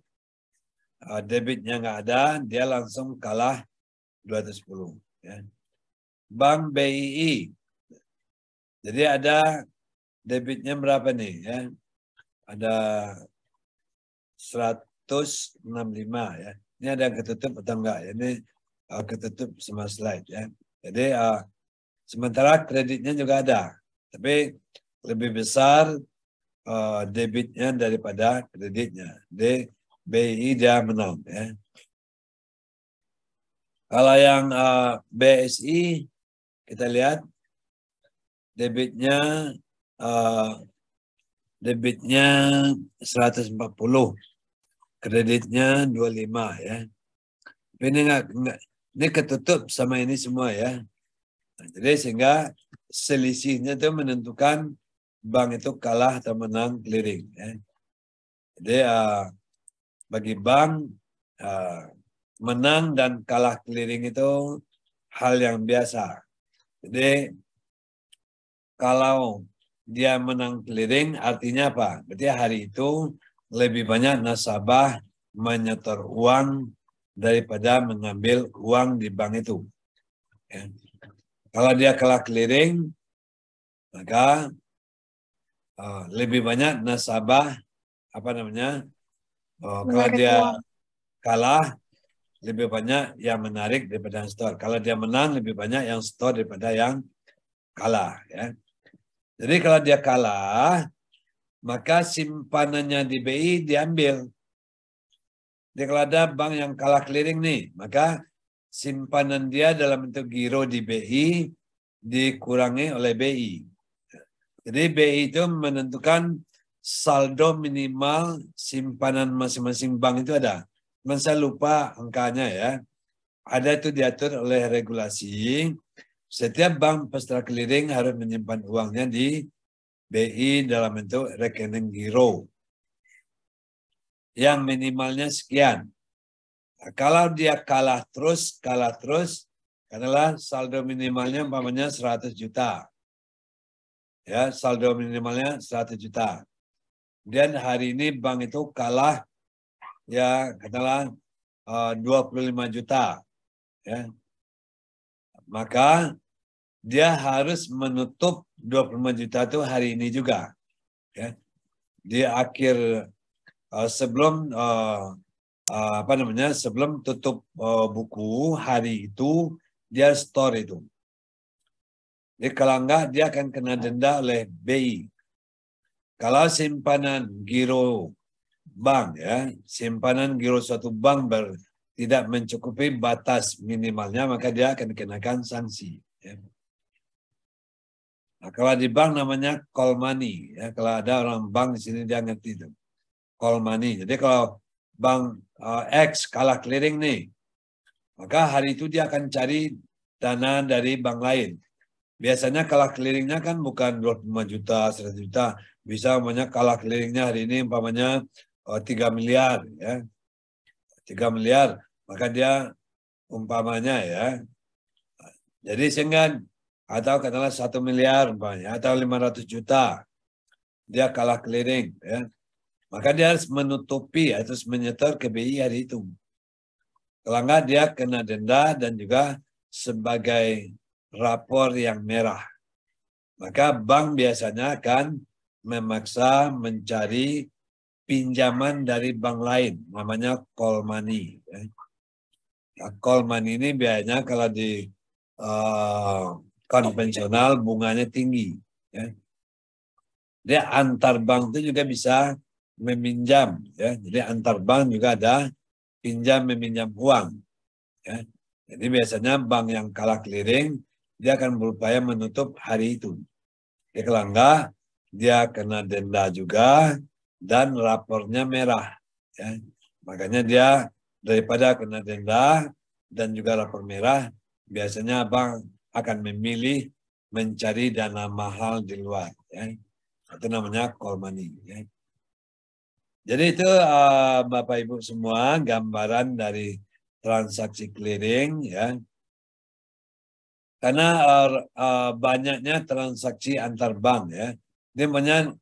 debitnya nggak ada, dia langsung kalah 210. Ya. Bank BII. Jadi ada debitnya berapa nih? Ya. Ada 165, ya. Ini ada yang ketutup atau enggak? Ini ketutup semua slide, ya. Jadi sementara kreditnya juga ada, tapi lebih besar debitnya daripada kreditnya. Di BI dia menang, ya. Kalau yang BSI kita lihat debitnya debitnya 140, kreditnya 25 ya. Tapi ini ini ketutup sama ini semua ya. Jadi sehingga selisihnya itu menentukan bank itu kalah atau menang clearing ya. Jadi bagi bank menang dan kalah clearing itu hal yang biasa. Jadi kalau dia menang clearing artinya apa? Berarti hari itu lebih banyak nasabah menyetor uang daripada mengambil uang di bank itu. Ya. Kalau dia kalah clearing, maka lebih banyak nasabah kalau dia kalah, lebih banyak yang menarik daripada yang store. Kalau dia menang, lebih banyak yang store daripada yang kalah. Ya. Jadi kalau dia kalah, maka simpanannya di BI diambil. Jadi kalau ada bank yang kalah clearing nih, maka simpanan dia dalam bentuk giro di BI dikurangi oleh BI. Jadi BI itu menentukan saldo minimal simpanan masing-masing bank itu ada. Cuman saya lupa angkanya ya. Ada itu diatur oleh regulasi. Setiap bank peserta clearing harus menyimpan uangnya di BI dalam bentuk rekening giro. Yang minimalnya sekian. Nah, kalau dia kalah terus, adalah saldo minimalnya umpamanya 100 juta. Ya, saldo minimalnya 100 juta. Dan hari ini bank itu kalah ya katakanlah 25 juta. Ya. Maka dia harus menutup 25 juta itu hari ini juga. Ya. Di akhir sebelum sebelum tutup buku hari itu dia store itu. Jadi kalau enggak dia akan kena denda oleh BI. Kalau simpanan giro bank ya, simpanan giro suatu bank tidak mencukupi batas minimalnya, maka dia akan dikenakan sanksi. Ya. Nah, kalau di bank namanya call money ya, kalau ada orang bank di sini dia ngerti itu. Call money. Jadi kalau bank X kalah clearing nih, maka hari itu dia akan cari dana dari bank lain. Biasanya kalah clearingnya kan bukan 25 juta, 100 juta. Bisa umpamanya kalah clearingnya hari ini umpamanya 3 miliar. Ya. 3 miliar. Maka dia umpamanya ya. Jadi sehingga atau katakanlah 1 miliar umpamanya, atau 500 juta. Dia kalah clearing. Ya. Maka dia harus menutupi, harus menyetor ke BI hari itu. Kalau enggak dia kena denda dan juga sebagai rapor yang merah. Maka bank biasanya akan memaksa mencari pinjaman dari bank lain. Namanya call money. Nah, call money ini biasanya kalau di konvensional bunganya tinggi. Ya. Dia antar bank itu juga bisa meminjam. Ya. Jadi antar bank juga ada pinjam meminjam uang. Ya. Jadi biasanya bank yang kalah clearing dia akan berupaya menutup hari itu. Jadi kalau enggak, dia kena denda juga dan rapornya merah. Ya. Makanya dia daripada kena denda dan juga rapor merah, biasanya abang akan memilih mencari dana mahal di luar. Ya. Itu namanya call money. Ya. Jadi itu Bapak Ibu semua gambaran dari transaksi clearing ya. Karena banyaknya transaksi antar bank ya. Dia banyak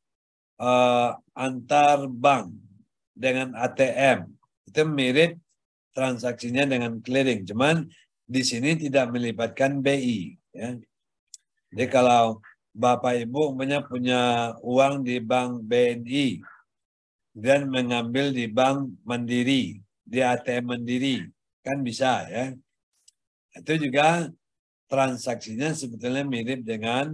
antar bank dengan ATM. Itu mirip transaksinya dengan clearing. Cuman di sini tidak melibatkan BI. Ya. Jadi kalau Bapak Ibu punya uang di bank BNI dan mengambil di bank Mandiri, di ATM Mandiri, kan bisa ya. Itu juga transaksinya sebetulnya mirip dengan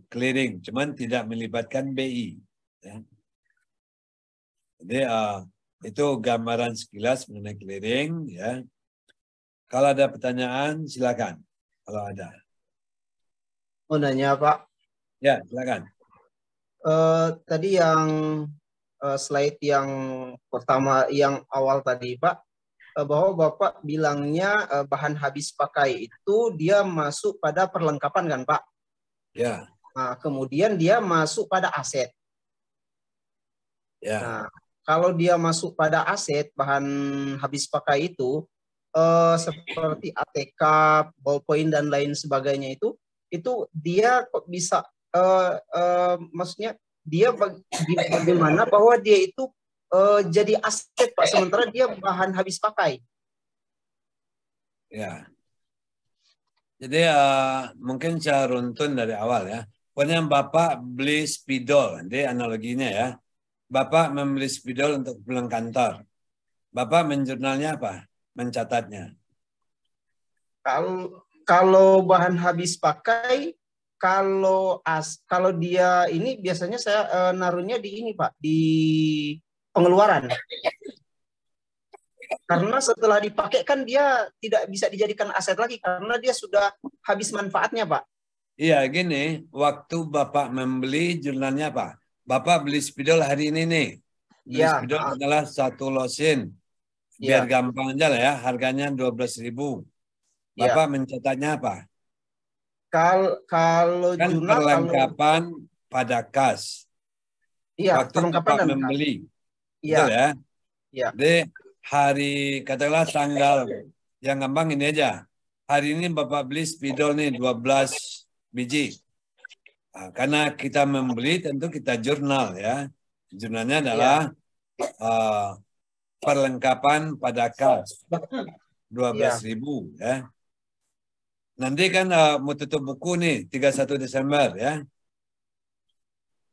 clearing, cuman tidak melibatkan BI. Ya. Jadi itu gambaran sekilas mengenai clearing. Ya. Kalau ada pertanyaan silakan. Kalau ada. Mau nanya Pak, Ya, silakan. Tadi yang slide yang pertama, yang awal tadi, Pak, bahwa Bapak bilangnya bahan habis pakai itu dia masuk pada perlengkapan kan, Pak? Ya, Nah, kemudian dia masuk pada aset. ya. Nah, kalau dia masuk pada aset bahan habis pakai itu seperti ATK, ballpoint dan lain sebagainya itu dia kok bisa maksudnya dia bagaimana bahwa dia itu jadi aset, Pak, sementara dia bahan habis pakai. Ya. Jadi mungkin saya runtun dari awal ya. Pokoknya Bapak beli spidol, jadi analoginya ya. Bapak membeli spidol untuk pulang kantor. Bapak menjurnalnya apa? Mencatatnya. Kalau bahan habis pakai, kalau dia ini biasanya saya naruhnya di ini, Pak, di pengeluaran. Karena setelah dipakai kan dia tidak bisa dijadikan aset lagi karena dia sudah habis manfaatnya, Pak. Iya, gini, waktu Bapak membeli jurnalnya apa? Bapak beli spidol hari ini nih. Beli Ya. spidol adalah 1 losin. Biar gampang aja lah ya, harganya 12.000. Bapak mencatatnya apa? Kalau Kan jurnal, perlengkapan pada kas. Iya, Waktu perlengkapan Bapak dan membeli. Iya. Betul ya? Iya. Jadi hari, katakanlah tanggal, yang gampang ini aja. Hari ini Bapak beli spidol nih 12 biji. Nah, karena kita membeli tentu kita jurnal ya. Jurnalnya adalah perlengkapan pada kas 12.000 ya. Nanti kan mau tutup buku nih 31 Desember ya.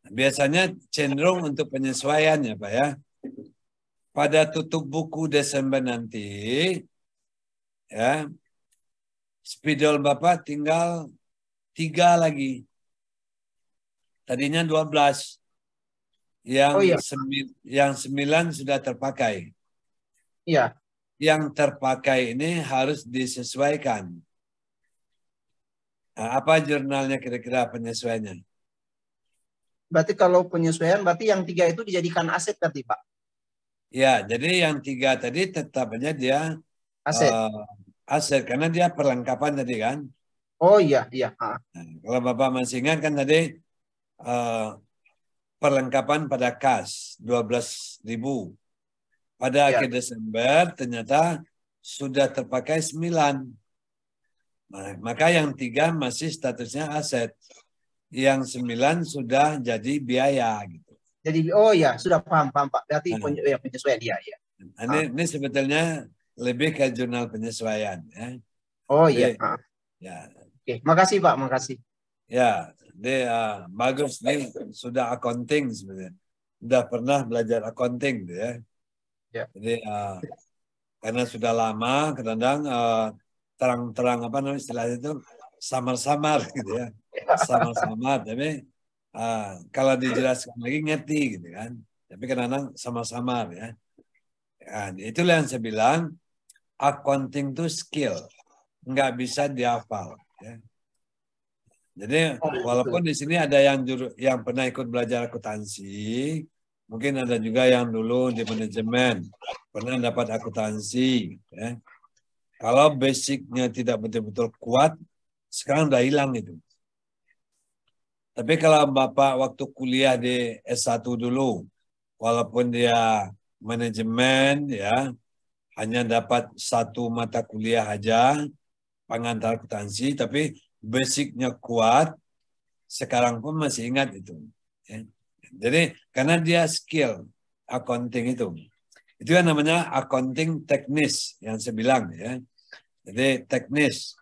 Biasanya cenderung untuk penyesuaian ya Pak ya. Pada tutup buku Desember nanti ya, spidol Bapak tinggal 3 lagi. Tadinya 12. Yang 9 sudah terpakai. Iya. Yang terpakai ini harus disesuaikan. Nah, apa jurnalnya kira-kira penyesuaiannya? Berarti kalau penyesuaian berarti yang 3 itu dijadikan aset berarti, Pak? Ya, jadi yang 3 tadi tetap aja dia aset. Aset karena dia perlengkapan tadi kan. Oh iya, iya. Nah, kalau Bapak masih ingat kan tadi perlengkapan pada kas 12.000. Pada akhir Desember ternyata sudah terpakai 9. Nah, maka yang 3 masih statusnya aset. Yang 9 sudah jadi biaya gitu. Jadi sudah paham Pak. Berarti penyesuaian dia ya. Ini sebetulnya lebih ke jurnal penyesuaian ya. Oh iya. Ya. Oke, makasih Pak, makasih. Ya, dia bagus nih sudah accounting sebenarnya. Sudah pernah belajar accounting gitu ya. Ya. Jadi karena sudah lama kadang-kadang terang-terang apa namanya istilahnya itu samar-samar gitu ya. Samar-samar tapi kalau dijelaskan lagi ngerti gitu kan. Tapi kadang-kadang samar-samar ya. Nah, itulah yang saya bilang accounting itu skill. Nggak bisa dihafal ya. Jadi walaupun di sini ada yang pernah ikut belajar akuntansi, mungkin ada juga yang dulu di manajemen pernah dapat akuntansi. Ya. Kalau basicnya tidak betul-betul kuat, sekarang udah hilang itu. Tapi kalau Bapak waktu kuliah di S1 dulu, walaupun dia manajemen, ya hanya dapat 1 mata kuliah aja, pengantar akuntansi, tapi basicnya kuat, sekarang pun masih ingat itu. Ya. Jadi karena dia skill accounting itu yang namanya accounting teknis yang saya bilang ya. Jadi teknis.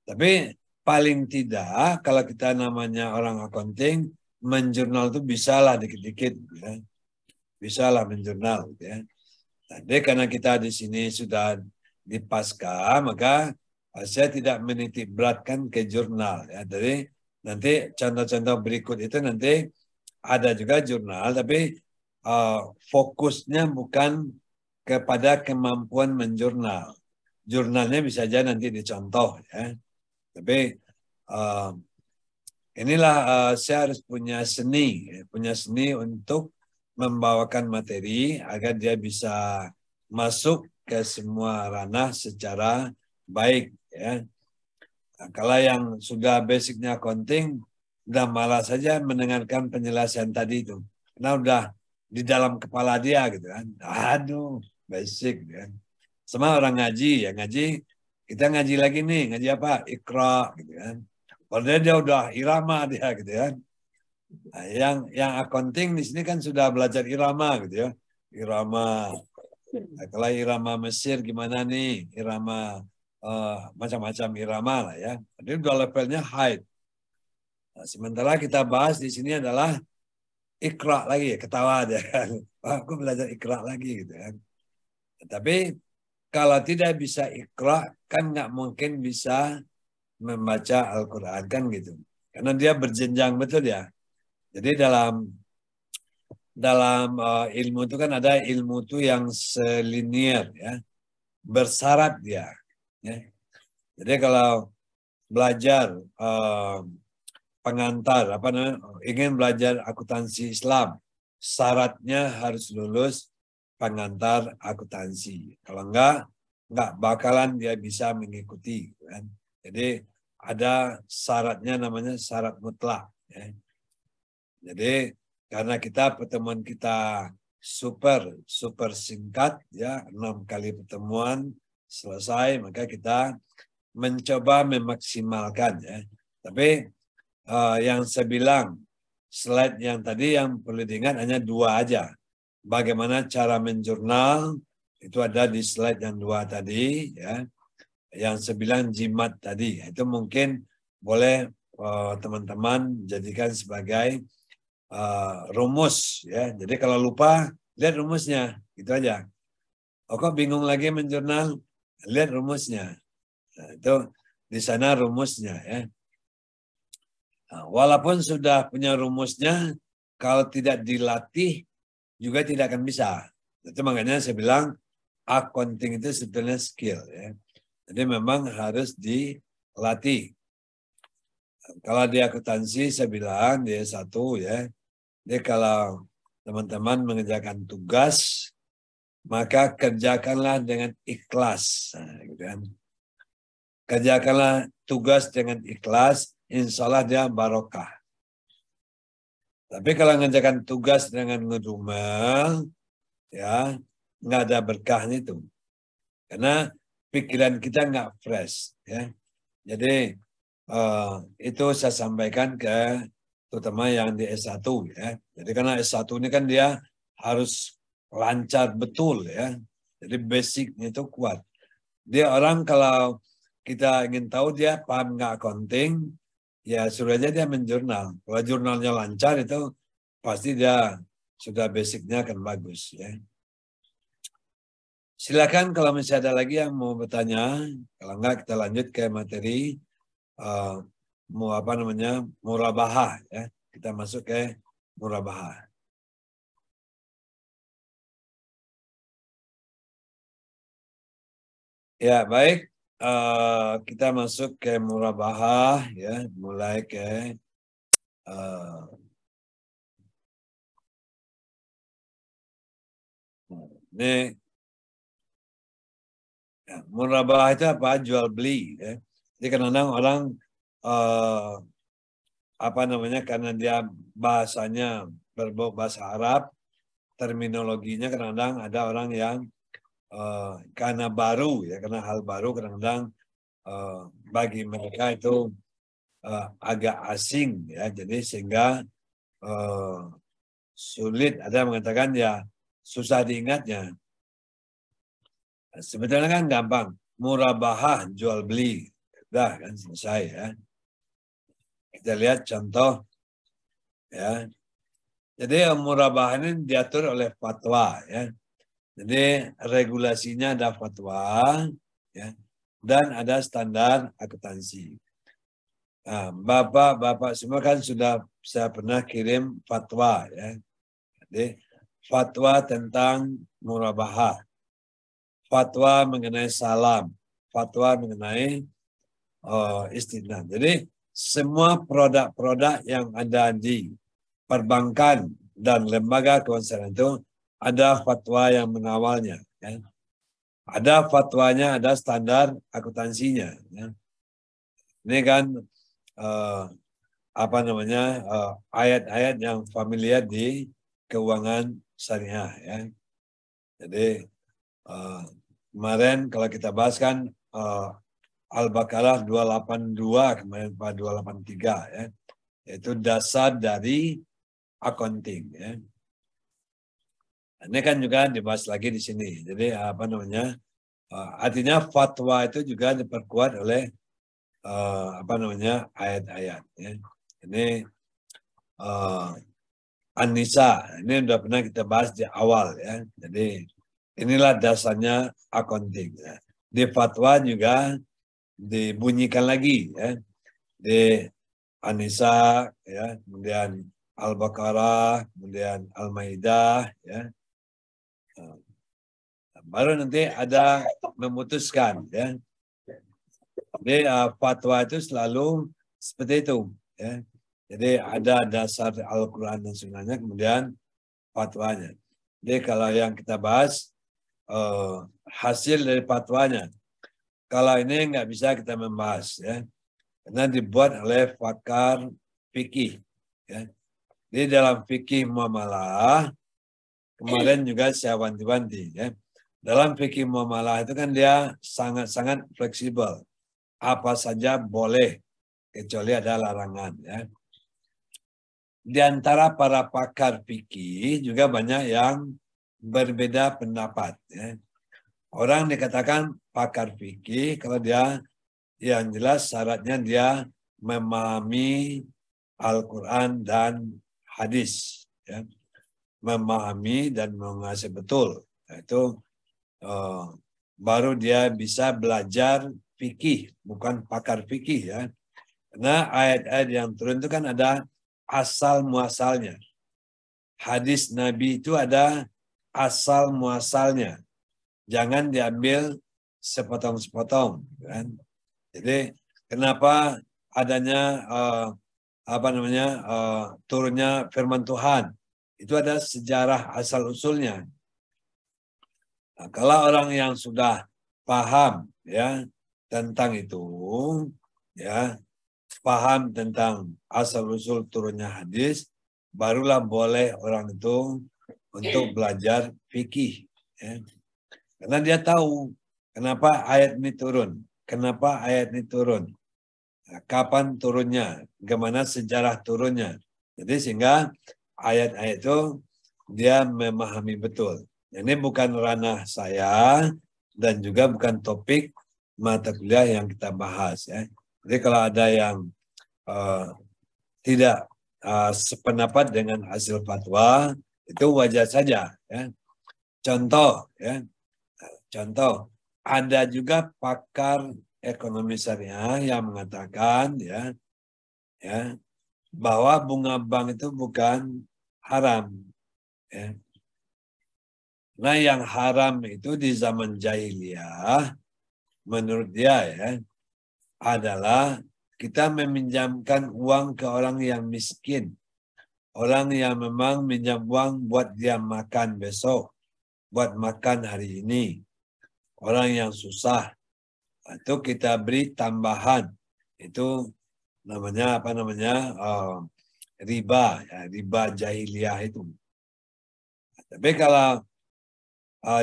Tapi paling tidak kalau kita namanya orang accounting, menjurnal itu bisalah dikit-dikit, ya. Bisalah menjurnal, ya. Jadi karena kita di sini sudah di pasca, maka saya tidak menitik beratkan ke jurnal. Ya. Jadi nanti contoh-contoh berikut itu nanti ada juga jurnal, tapi fokusnya bukan kepada kemampuan menjurnal. Jurnalnya bisa aja nanti dicontoh. Ya. Tapi inilah saya harus punya seni untuk membawakan materi agar dia bisa masuk ke semua ranah secara baik, ya. Nah, kalau yang sudah basicnya accounting, udah malas saja mendengarkan penjelasan tadi itu, karena udah di dalam kepala dia gitu kan. Aduh, basic kan. Sama orang ngaji, ya ngaji, kita ngaji lagi nih, ngaji apa? Iqra gitu kan. Padahal dia udah irama dia gitu kan. Nah, yang accounting di sini kan sudah belajar irama gitu ya. Irama. Nah, kalau irama Mesir gimana nih? Irama macam-macam irama lah ya. Jadi udah levelnya high. Nah, sementara kita bahas di sini adalah Iqra lagi, ketawa aja kan. Wah, aku belajar Iqra lagi gitu kan. Tapi kalau tidak bisa Iqra kan nggak mungkin bisa membaca Al-Quran kan gitu. Karena dia berjenjang betul ya. Jadi dalam ilmu itu kan ada ilmu itu yang selinier ya, bersyarat dia. Ya. Jadi kalau belajar pengantar apa namanya, ingin belajar akuntansi Islam, syaratnya harus lulus pengantar akuntansi. Kalau enggak bakalan dia bisa mengikuti. Kan? Jadi ada syaratnya namanya syarat mutlak. Ya. Jadi karena pertemuan kita super singkat ya, 6 kali pertemuan selesai, maka kita mencoba memaksimalkan ya. Tapi yang saya bilang slide yang tadi yang perlu diingat hanya 2 aja. Bagaimana cara menjurnal itu ada di slide yang 2 tadi ya. Yang saya bilang jimat tadi itu mungkin boleh teman-teman jadikan sebagai rumus ya. Jadi kalau lupa lihat rumusnya, gitu aja. Oh kok bingung lagi menjurnal, lihat rumusnya. Nah, itu di sana rumusnya ya. Nah, walaupun sudah punya rumusnya, kalau tidak dilatih juga tidak akan bisa. Itu makanya saya bilang accounting itu sebetulnya skill ya. Jadi memang harus dilatih. Kalau di akuntansi saya bilang dia satu ya. Jadi kalau teman-teman mengerjakan tugas, maka kerjakanlah dengan ikhlas. Nah, gitu kan. Kerjakanlah tugas dengan ikhlas, insya Allah dia barokah. Tapi kalau mengerjakan tugas dengan ngedumel, ya nggak ada berkahnya itu. Karena pikiran kita nggak fresh. Ya. Jadi itu saya sampaikan ke terutama yang di S1 ya. Jadi karena S1 ini kan dia harus lancar betul ya. Jadi basicnya itu kuat. Dia orang kalau kita ingin tahu dia paham nggak accounting, ya suruh aja dia menjurnal. Kalau jurnalnya lancar itu pasti dia sudah basicnya akan bagus ya. Silakan kalau masih ada lagi yang mau bertanya. Kalau enggak kita lanjut ke materi murabahah ya. Kita masuk ke murabahah. Ya, baik. Kita masuk ke murabahah ya, mulai ke ini ya, murabahah itu apa? Jual beli ya. Jadi kadang-kadang orang karena dia bahasanya berbau bahasa Arab, terminologinya kadang-kadang ada orang yang karena baru ya, karena hal baru kadang-kadang bagi mereka itu agak asing ya, jadi sehingga sulit, ada yang mengatakan ya susah diingatnya. Sebetulnya kan gampang, murabahah jual beli, udah kan selesai ya. Kita lihat contoh ya. Jadi murabahah ini diatur oleh fatwa ya. Jadi regulasinya ada fatwa ya, dan ada standar akuntansi. Nah, bapak semua kan sudah saya pernah kirim fatwa ya. Jadi fatwa tentang murabahah, fatwa mengenai salam, fatwa mengenai istinad. Jadi semua produk-produk yang ada di perbankan dan lembaga keuangan itu ada fatwa yang mengawalnya. Ya. Ada fatwanya, ada standar akuntansinya. Ya. Ini kan ayat-ayat yang familiar di keuangan syariah. Ya. Jadi kemarin kalau kita bahas kan Al-Baqarah 282 kemarin Pak 283 ya. Itu dasar dari accounting ya. Ini kan juga dibahas lagi di sini. Jadi artinya fatwa itu juga diperkuat oleh ayat-ayat ya. Ini An-Nisa, ini sudah pernah kita bahas di awal ya. Jadi inilah dasarnya accounting ya. Di fatwa juga dibunyikan lagi ya. Di An-Nisa ya, kemudian Al-Baqarah, kemudian Al-Maidah ya. Baru nanti ada memutuskan ya. Jadi fatwa itu selalu seperti itu ya. Jadi ada dasar Al-Quran dan Sunnahnya, kemudian fatwanya. Jadi kalau yang kita bahas hasil dari fatwanya, kalau ini nggak bisa kita membahas ya, karena dibuat oleh pakar fikih. Ya. Di dalam fikih muamalah kemarin juga saya wanti-wanti ya. Dalam fikih muamalah itu kan dia sangat-sangat fleksibel. Apa saja boleh kecuali ada larangan ya. Di antara para pakar fikih juga banyak yang berbeda pendapat ya. Orang dikatakan pakar fikih kalau dia yang jelas syaratnya dia memahami Al-Quran dan hadis ya. Memahami dan menguasai betul. Itu baru dia bisa belajar fikih, bukan pakar fikih ya. Karena ayat-ayat yang turun itu kan ada asal muasalnya. Hadis Nabi itu ada asal muasalnya. Jangan diambil sepotong-sepotong kan. Jadi kenapa adanya turunnya firman Tuhan? Itu ada sejarah asal usulnya. Nah, kalau orang yang sudah paham ya tentang itu ya, paham tentang asal usul turunnya hadis, barulah boleh orang itu untuk belajar fikih ya. Karena dia tahu kenapa ayat ini turun, kenapa ayat ini turun, kapan turunnya, bagaimana sejarah turunnya. Jadi sehingga ayat-ayat itu dia memahami betul. Ini bukan ranah saya dan juga bukan topik mata kuliah yang kita bahas ya. Jadi kalau ada yang tidak sependapat dengan hasil fatwa, itu wajar saja ya. Contoh ya. Contoh, ada juga pakar ekonomi syariah yang mengatakan ya bahwa bunga bank itu bukan haram. Ya. Nah, yang haram itu di zaman jahiliyah menurut dia ya adalah kita meminjamkan uang ke orang yang miskin. Orang yang memang minjam uang buat dia makan besok, buat makan hari ini. Orang yang susah, itu kita beri tambahan. Itu namanya riba, ya, riba jahiliyah itu. Tapi kalau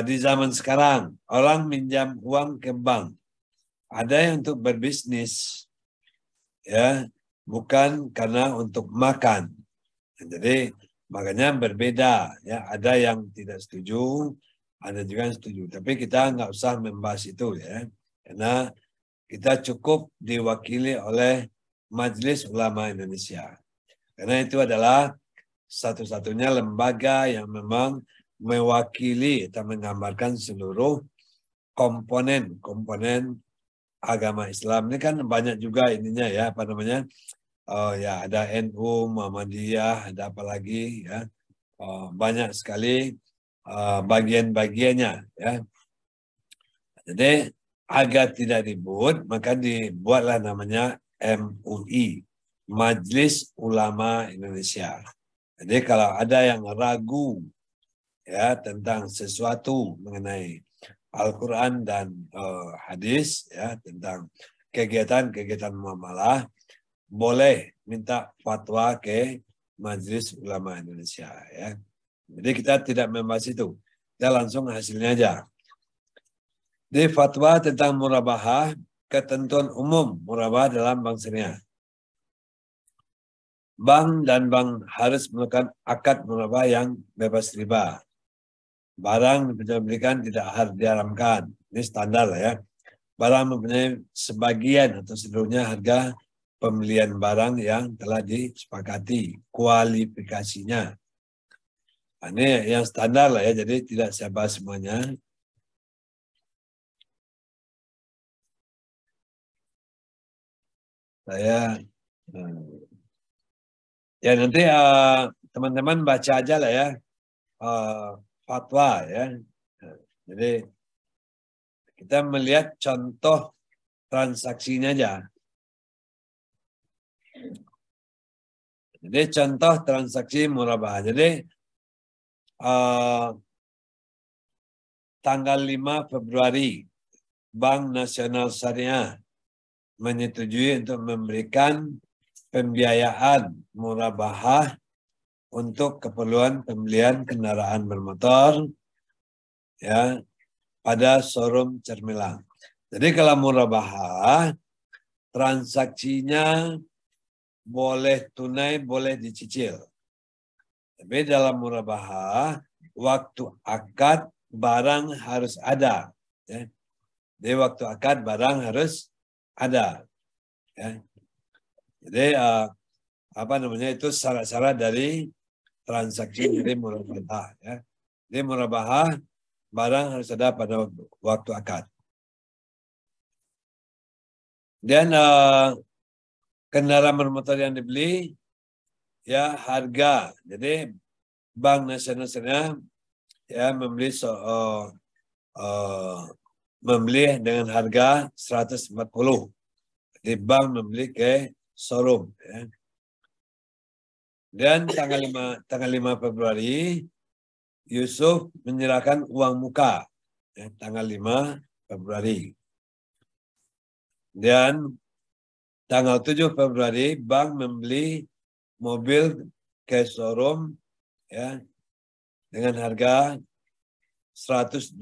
di zaman sekarang orang minjam uang ke bank, ada yang untuk berbisnis, ya, bukan karena untuk makan. Jadi makanya berbeda, ya. Ada yang tidak setuju, ada juga yang setuju. Tapi kita nggak usah membahas itu ya, karena kita cukup diwakili oleh Majelis Ulama Indonesia. Karena itu adalah satu-satunya lembaga yang memang mewakili atau menggambarkan seluruh komponen agama Islam. Ini kan banyak juga ininya ya, ya ada NU, Muhammadiyah, ada apa lagi ya. Banyak sekali bagian-bagiannya ya. Jadi agar tidak ribut maka dibuatlah namanya MUI, Majelis Ulama Indonesia. Jadi kalau ada yang ragu ya tentang sesuatu mengenai Al-Quran dan hadis ya tentang kegiatan-kegiatan muamalah, boleh minta fatwa ke Majelis Ulama Indonesia ya. Jadi kita tidak membahas itu, kita langsung hasilnya aja. Di fatwa tentang murabahah, ketentuan umum murabahah dalam bank syariah. Bank dan bank harus melakukan akad murabahah yang bebas riba. Barang diberikan tidak harus diharamkan. Ini standar lah ya. Barang mempunyai sebagian atau seluruhnya harga pembelian barang yang telah disepakati kualifikasinya. Nah, ini yang standar lah ya, jadi tidak saya bahas semuanya. Saya ya nanti teman-teman baca aja lah ya fatwa ya. Jadi kita melihat contoh transaksinya aja. Jadi contoh transaksi murabahah. Jadi tanggal 5 Februari Bank Nasional Syariah menyetujui untuk memberikan pembiayaan murabahah untuk keperluan pembelian kendaraan bermotor ya pada showroom Cermilang. Jadi kalau murabahah transaksinya boleh tunai, boleh dicicil. Tapi dalam murabahah waktu akad barang harus ada. Ya. Jadi waktu akad barang harus ada. Ya. Jadi apa namanya itu syarat-syarat dari transaksi dari murabahah. Ya. Jadi murabahah barang harus ada pada waktu akad. Dan kendaraan bermotor yang dibeli ya harga. Jadi Bank Nasional Syariah ya membeli dengan harga 140. Di bank membeli ke showroom. Ya. Dan tanggal 5 Februari, Yusuf menyerahkan uang muka. Ya, tanggal 5 Februari. Dan tanggal 7 Februari, bank membeli mobil ke showroom ya, dengan harga 120.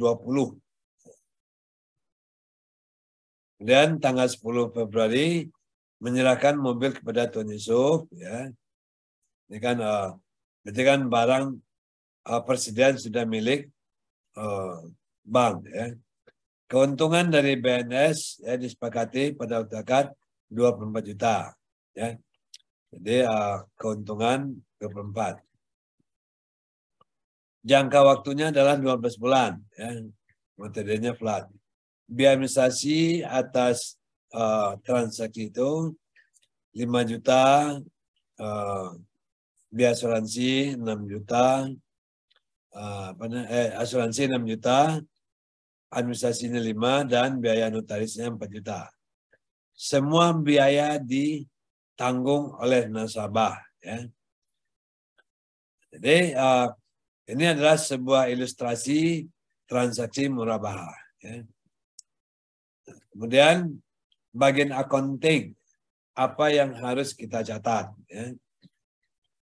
Dan tanggal 10 Februari menyerahkan mobil kepada Tuan Yusuf ya. Ini kan berarti kan barang persediaan sudah milik bank ya. Keuntungan dari BNS ya disepakati pada waktu akad 24 juta ya. Jadi keuntungan 24. Jangka waktunya adalah 12 bulan ya. Materinya flat. Biaya administrasi atas transaksi itu 5 juta, biaya asuransi 6 juta, asuransi 6 juta, administrasinya 5 dan biaya notarisnya 4 juta. Semua biaya ditanggung oleh nasabah. Ya. Jadi ini adalah sebuah ilustrasi transaksi murabahah. Ya. Kemudian bagian accounting, apa yang harus kita catat? Ya.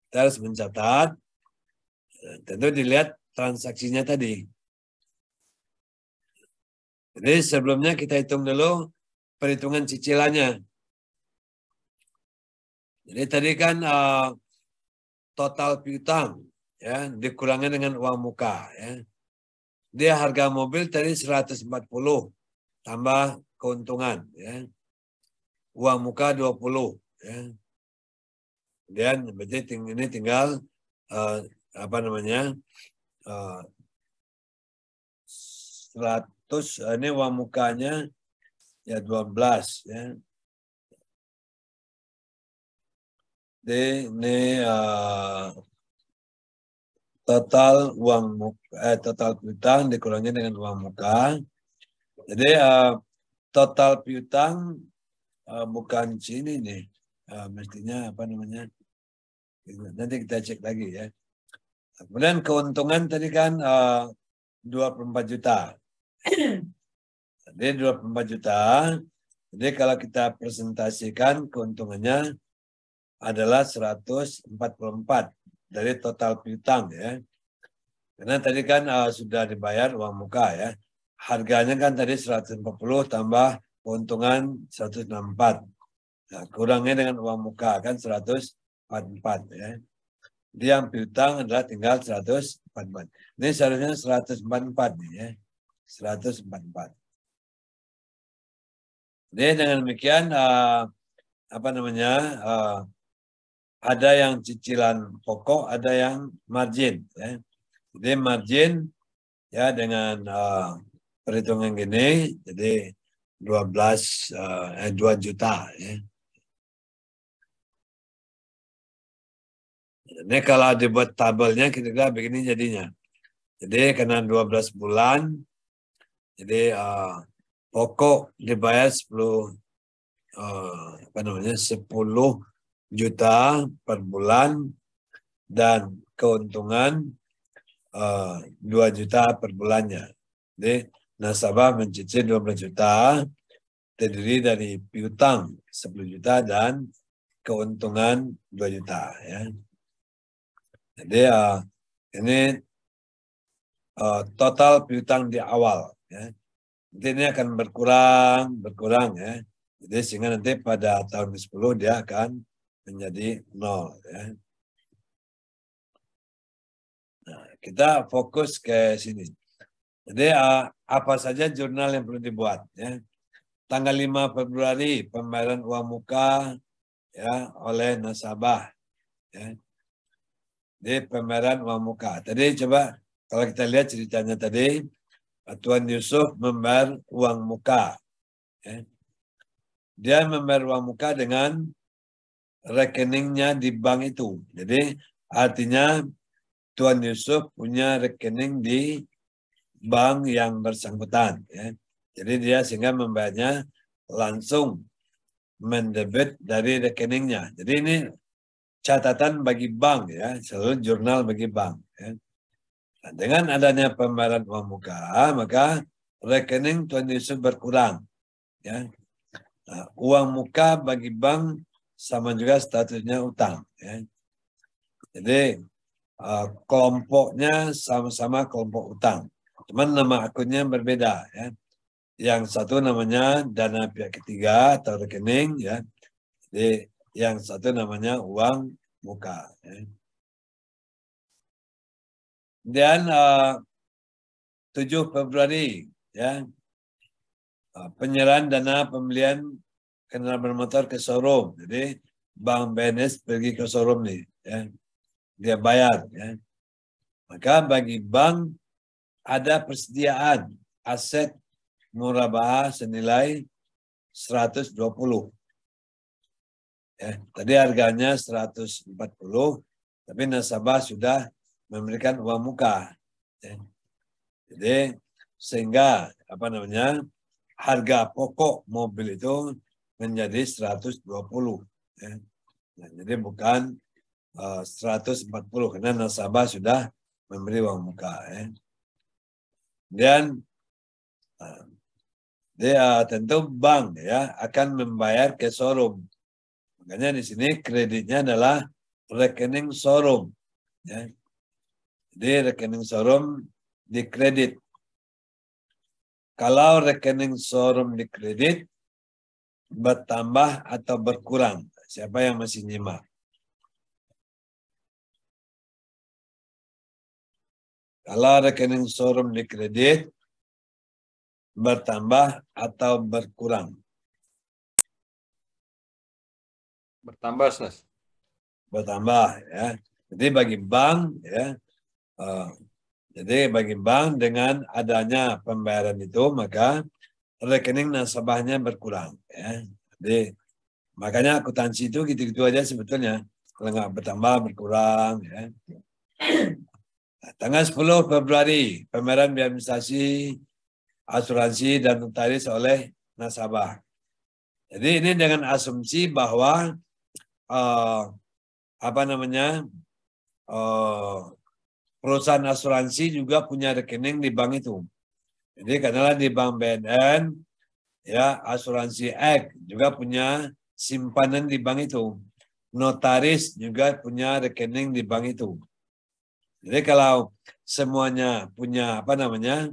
Kita harus mencatat, tentu dilihat transaksinya tadi. Jadi sebelumnya kita hitung dulu perhitungan cicilannya. Jadi tadi kan total piutang ya dikurangkan dengan uang muka ya. Dia harga mobil tadi 140 tambah keuntungan ya. Uang muka 20 ya. Dan berarti ini tinggal apa namanya 100 ini uang mukanya ya 12 ya. Ini total uang muka, total piutang dikurangi dengan uang muka. Jadi total piutang bukan sini nih. Mestinya apa namanya? Nanti kita cek lagi ya. Kemudian keuntungan tadi kan 24 juta. Jadi 24 juta. Jadi kalau kita presentasikan keuntungannya adalah 144 dari total piutang ya. Karena tadi kan sudah dibayar uang muka ya. Harganya kan tadi 140 tambah keuntungan 164. Nah, kurangnya dengan uang muka kan 144 ya. Jadi yang piutang adalah tinggal 144. Ini seharusnya 144 nih ya. 144. Jadi dengan demikian apa namanya? Ada yang cicilan pokok, ada yang margin ya. Jadi margin ya dengan perhitungan gini jadi 2 juta ya. Ini kalau dibuat tabelnya kira-kira begini jadinya. Jadi karena 12 bulan jadi pokok dibayar 10 juta per bulan dan keuntungan 2 juta per bulannya. Jadi nasabah mencicil 12 juta terdiri dari piutang 10 juta dan keuntungan 2 juta ya. Jadi ini total piutang di awal ya. Nanti ini akan berkurang ya. Jadi sehingga nanti pada tahun ke-10 dia akan menjadi 0 ya. Nah, kita fokus ke sini. Jadi apa saja jurnal yang perlu dibuat ya. Tanggal 5 Februari pembayaran uang muka ya oleh nasabah ya. Jadi pembayaran uang muka. Tadi coba kalau kita lihat ceritanya tadi Tuan Yusuf membayar uang muka ya. Dia membayar uang muka dengan rekeningnya di bank itu. Jadi artinya Tuan Yusuf punya rekening di bank yang bersangkutan. Ya. Jadi dia sehingga membayarnya langsung mendebit dari rekeningnya. Jadi ini catatan bagi bank ya, selalu jurnal bagi bank. Ya. Nah, dengan adanya pembayaran uang muka, maka rekening Tuan Yusuf berkurang. Ya. Nah, uang muka bagi bank sama juga statusnya utang. Ya. Jadi kelompoknya sama-sama kelompok utang. Cuman nama akunnya berbeda. Ya. Yang satu namanya dana pihak ketiga atau rekening. Ya. Jadi yang satu namanya uang muka. Ya. Dan 7 Februari ya. Penyerahan dana pembelian kendaraan bermotor ke showroom. Jadi Bank BNS pergi ke showroom nih, ya. Dia bayar, ya. Maka bagi bank ada persediaan aset murabahah senilai 120. Ya, tadi harganya 140, tapi nasabah sudah memberikan uang muka. Ya. Jadi sehingga apa namanya? Harga pokok mobil itu menjadi 120. Ya. Nah, jadi bukan 140 karena nasabah sudah memberi uang muka. Ya. Dan dia tentu bank ya akan membayar ke showroom. Makanya di sini kreditnya adalah rekening showroom. Ya. Jadi rekening showroom dikredit. Kalau rekening showroom dikredit, bertambah atau berkurang? Siapa yang masih nyimak? Kalau rekening showroom dikredit, bertambah atau berkurang? Bertambah, Sas. Bertambah, ya. Jadi bagi bank, ya. Jadi bagi bank dengan adanya pembayaran itu, maka rekening nasabahnya berkurang. Ya. Jadi makanya akuntansi itu gitu-gitu aja sebetulnya. Kalau nggak bertambah, berkurang. Ya. Tanggal 10 Februari, pembayaran biaya administrasi, asuransi, dan notaris oleh nasabah. Jadi ini dengan asumsi bahwa perusahaan asuransi juga punya rekening di bank itu. Jadi katakanlah di bank BNN, ya asuransi X juga punya simpanan di bank itu. Notaris juga punya rekening di bank itu. Jadi kalau semuanya punya punya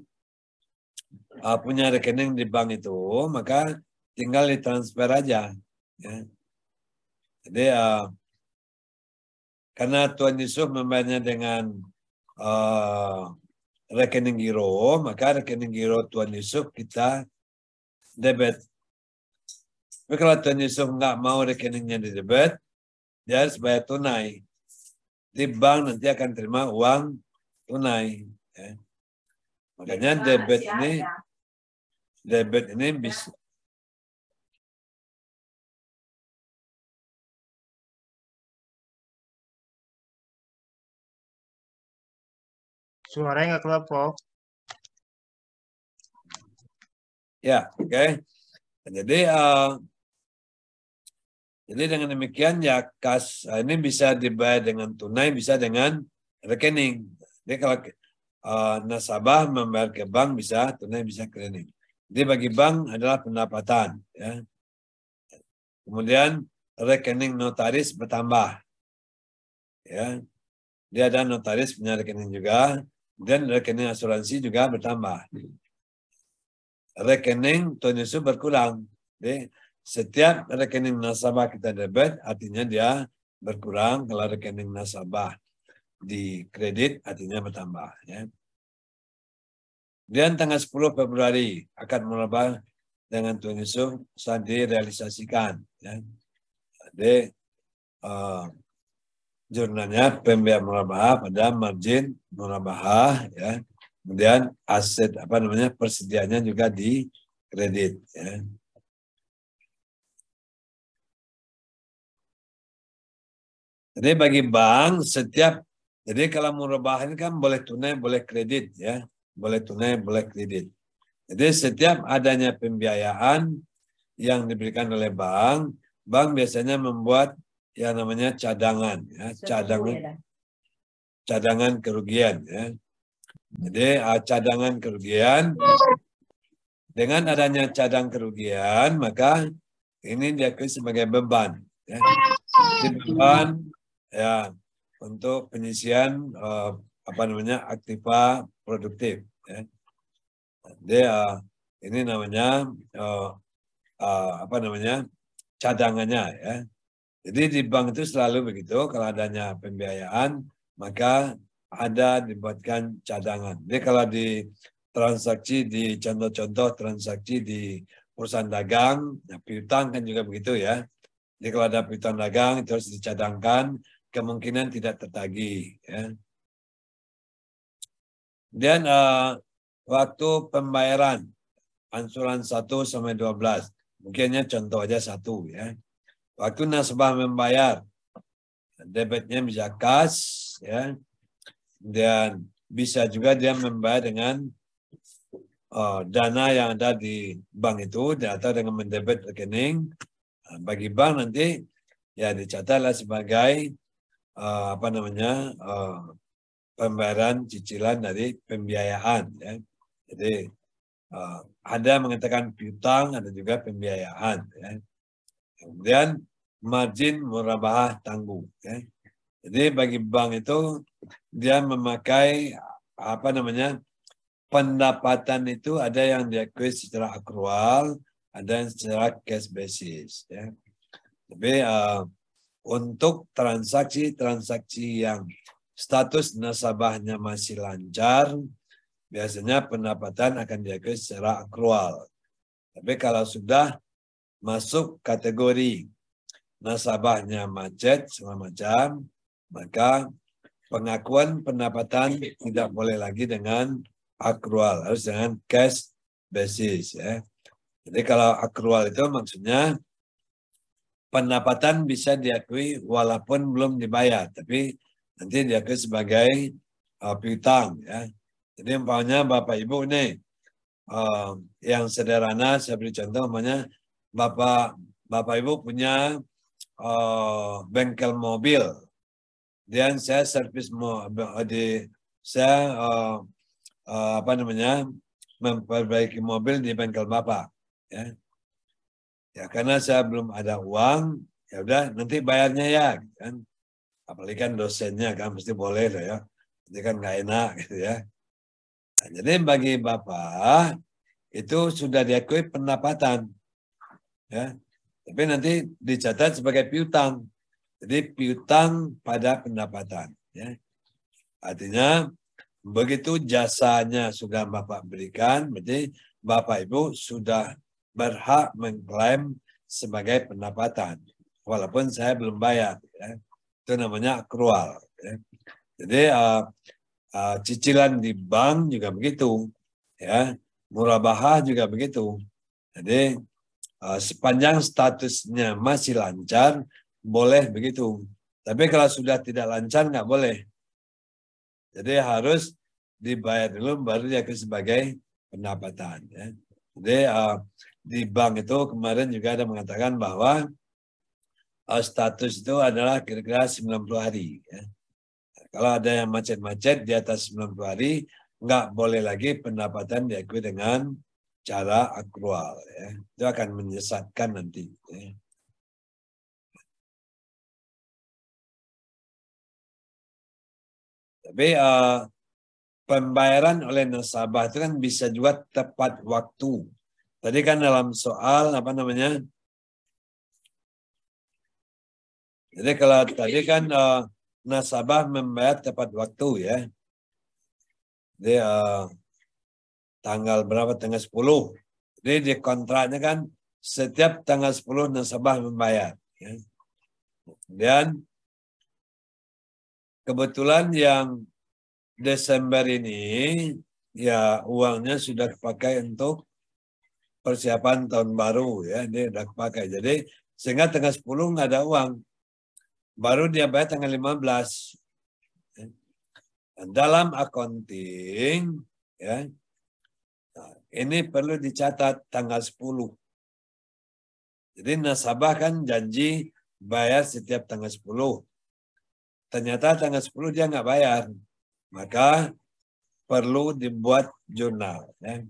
rekening di bank itu, maka tinggal ditransfer aja. Ya. Jadi karena Tuan Yusuf membayarnya dengan rekening giro, maka rekening giro Tuan Yusuf kita debit. Tapi kalau Tuan Yusuf nggak mau rekeningnya di debit, dia harus bayar tunai. Di bank nanti akan terima uang tunai. Ya. Makanya debit ini bisa. Suaranya nggak keluar, Prof. Ya, oke. Jadi dengan demikian ya kas ini bisa dibayar dengan tunai, bisa dengan rekening. Jadi kalau nasabah membayar ke bank bisa tunai, bisa ke rekening. Jadi bagi bank adalah pendapatan. Ya. Kemudian rekening notaris bertambah. Ya. Dia ada notaris punya rekening juga. Dan rekening asuransi juga bertambah. Rekening Tuan Yusuf berkurang. Jadi setiap rekening nasabah kita debit, artinya dia berkurang. Kalau rekening nasabah di kredit, artinya bertambah. Ya. Dan tanggal 10 Februari akan merubah dengan Tuan Yusuf saat direalisasikan. Ya. Jadi jurnalnya pembiayaan murabahah pada margin murabahah, ya. Kemudian aset persediaannya juga di kredit. Ya. Jadi bagi bank jadi kalau murabahah ini kan boleh tunai, boleh kredit, ya, boleh tunai, boleh kredit. Jadi setiap adanya pembiayaan yang diberikan oleh bank biasanya membuat yang namanya cadangan, ya, cadangan kerugian, ya. Jadi cadangan kerugian, dengan adanya cadang kerugian maka ini diakui sebagai beban, ya. Jadi beban, ya, untuk penyisian aktiva produktif, ya. Jadi ini namanya cadangannya, ya. Jadi di bank itu selalu begitu, kalau adanya pembiayaan, maka ada dibuatkan cadangan. Jadi kalau di transaksi, di contoh-contoh transaksi di perusahaan dagang, ya, piutang kan juga begitu, ya. Jadi kalau ada piutang dagang, itu harus dicadangkan, kemungkinan tidak tertagih. Ya. Dan waktu pembayaran, ansuran 1 sampai 12, mungkinnya contoh aja 1, ya. Waktu nasabah membayar, debitnya bisa kas, ya, dan bisa juga dia membayar dengan dana yang ada di bank itu, atau dengan mendebit rekening. Bagi bank nanti ya dicatatlah sebagai pembayaran cicilan dari pembiayaan, ya. Jadi ada mengatakan piutang, ada juga pembiayaan, ya. Kemudian margin murabahah tangguh, ya. Jadi bagi bank itu dia memakai pendapatan itu ada yang diakui secara akrual, ada yang secara cash basis, ya. Tapi untuk transaksi yang status nasabahnya masih lancar, biasanya pendapatan akan diakui secara akrual. Tapi kalau sudah masuk kategori nasabahnya macet segala macam, maka pengakuan pendapatan tidak boleh lagi dengan akrual, harus dengan cash basis, ya. Jadi kalau akrual itu maksudnya pendapatan bisa diakui walaupun belum dibayar, tapi nanti diakui sebagai piutang, ya. Jadi umpamanya Bapak Ibu nih, yang sederhana saya beri contoh, umpamanya Bapak Ibu punya bengkel mobil, dan saya servis memperbaiki mobil di bengkel Bapak, ya. Ya karena saya belum ada uang, ya udah nanti bayarnya ya, kan. Apalagi kan dosennya kan mesti boleh lah ya. Jadi kan nggak enak gitu ya. Nah, jadi bagi Bapak itu sudah diakui pendapatan, ya. Tapi nanti dicatat sebagai piutang. Jadi piutang pada pendapatan, ya. Artinya begitu jasanya sudah Bapak berikan, berarti Bapak Ibu sudah berhak mengklaim sebagai pendapatan, walaupun saya belum bayar, ya. Itu namanya akrual, ya. Jadi cicilan di bank juga begitu, ya, murabahah juga begitu. Jadi sepanjang statusnya masih lancar boleh begitu, tapi kalau sudah tidak lancar nggak boleh. Jadi harus dibayar dulu baru diakui sebagai pendapatan, ya. Jadi di bank itu kemarin juga ada mengatakan bahwa status itu adalah kira-kira 90 hari. Ya. Kalau ada yang macet-macet di atas 90 hari, nggak boleh lagi pendapatan diakui dengan cara akrual. Ya. Itu akan menyesatkan nanti. Ya. Tapi pembayaran oleh nasabah itu kan bisa juga tepat waktu. Tadi kan dalam soal apa namanya? Jadi kalau tadi kan nasabah membayar tepat waktu, ya. Jadi tanggal berapa? Tanggal 10. Jadi di kontraknya kan setiap tanggal 10 nasabah membayar, ya. Dan kebetulan yang Desember ini ya uangnya sudah dipakai untuk persiapan tahun baru, ya, dia udah pakai. Jadi sehingga tanggal 10 nggak ada uang. Baru dia bayar tanggal 15. Dalam accounting, ya, ini perlu dicatat tanggal 10. Jadi nasabah kan janji bayar setiap tanggal 10. Ternyata tanggal 10 dia nggak bayar. Maka perlu dibuat jurnal, ya.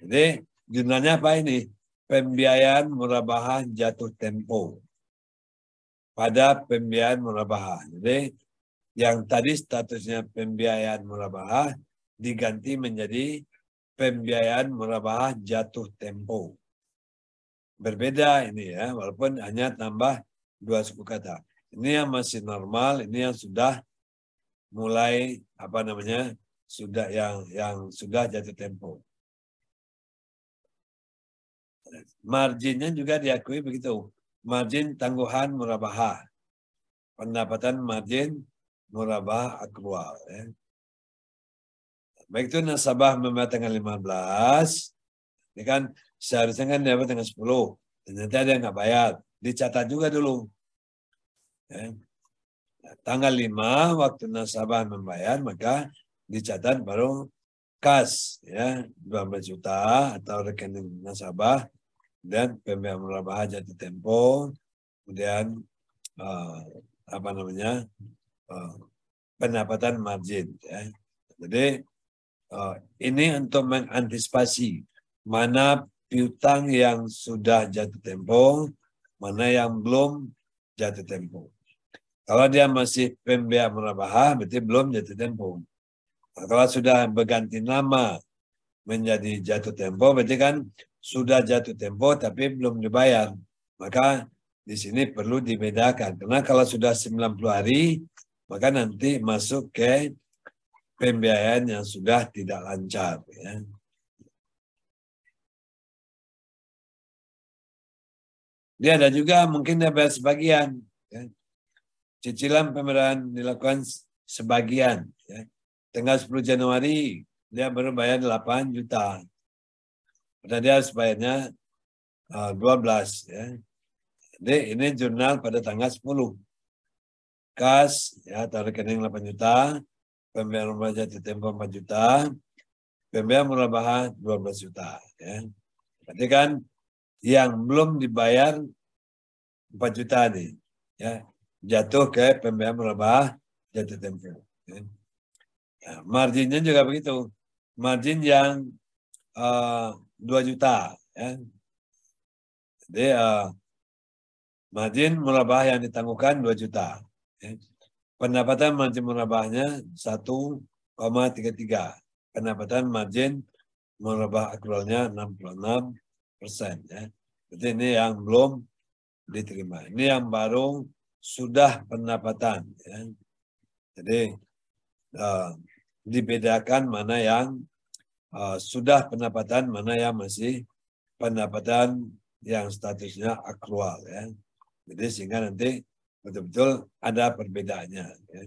Jadi jurnalnya apa ini? Pembiayaan murabahah jatuh tempo pada pembiayaan murabahah. Jadi yang tadi statusnya pembiayaan murabahah diganti menjadi pembiayaan murabahah jatuh tempo. Berbeda ini, ya, walaupun hanya tambah 2 suku kata. Ini yang masih normal, ini yang sudah mulai apa namanya? Sudah yang sudah jatuh tempo. Marginnya juga diakui begitu. Margin tangguhan murabahah. Pendapatan margin murabahah akrual, ya. Baik itu nasabah membayar tanggal 15. Ini kan seharusnya kan dapat tanggal 10. Ternyata ada yang nggak bayar. Dicatat juga dulu. Ya. Tanggal 5 waktu nasabah membayar, maka dicatat baru kas, ya, 12 juta atau rekening nasabah dan pembiayaan murabahah jatuh tempo, kemudian apa namanya pendapatan margin, ya. Jadi ini untuk mengantisipasi mana piutang yang sudah jatuh tempo, mana yang belum jatuh tempo. Kalau dia masih pembiayaan murabahah, berarti belum jatuh tempo. Nah, kalau sudah berganti nama menjadi jatuh tempo, berarti kan sudah jatuh tempo tapi belum dibayar. Maka di sini perlu dibedakan. Karena kalau sudah 90 hari, maka nanti masuk ke pembiayaan yang sudah tidak lancar, ya. Dia ada juga mungkin dia bayar sebagian, ya. Cicilan pembayaran dilakukan sebagian, ya. Tanggal 10 Januari dia baru bayar 8 juta. Padahal dia harus bayarnya 12, ya. Jadi ini jurnal pada tanggal 10. Kas, ya, atau rekening 8 juta, pembiayaan murabahah jatuh tempo 4 juta, pembiayaan murabahah 12 juta, ya. Berarti kan yang belum dibayar 4 juta nih, ya, jatuh ke pembiayaan merubah jatuh tempo. Ya. Ya, marginnya juga begitu, margin yang 2 juta, ya. Jadi margin murabah yang ditangguhkan 2 juta. Ya. Pendapatan margin murabahnya 1,33. Pendapatan margin murabah akrualnya 66%. Ya. Jadi ini yang belum diterima. Ini yang baru sudah pendapatan. Ya. Jadi dibedakan mana yang sudah pendapatan, mana yang masih pendapatan yang statusnya akrual. Ya. Jadi sehingga nanti betul-betul ada perbedaannya. Ya.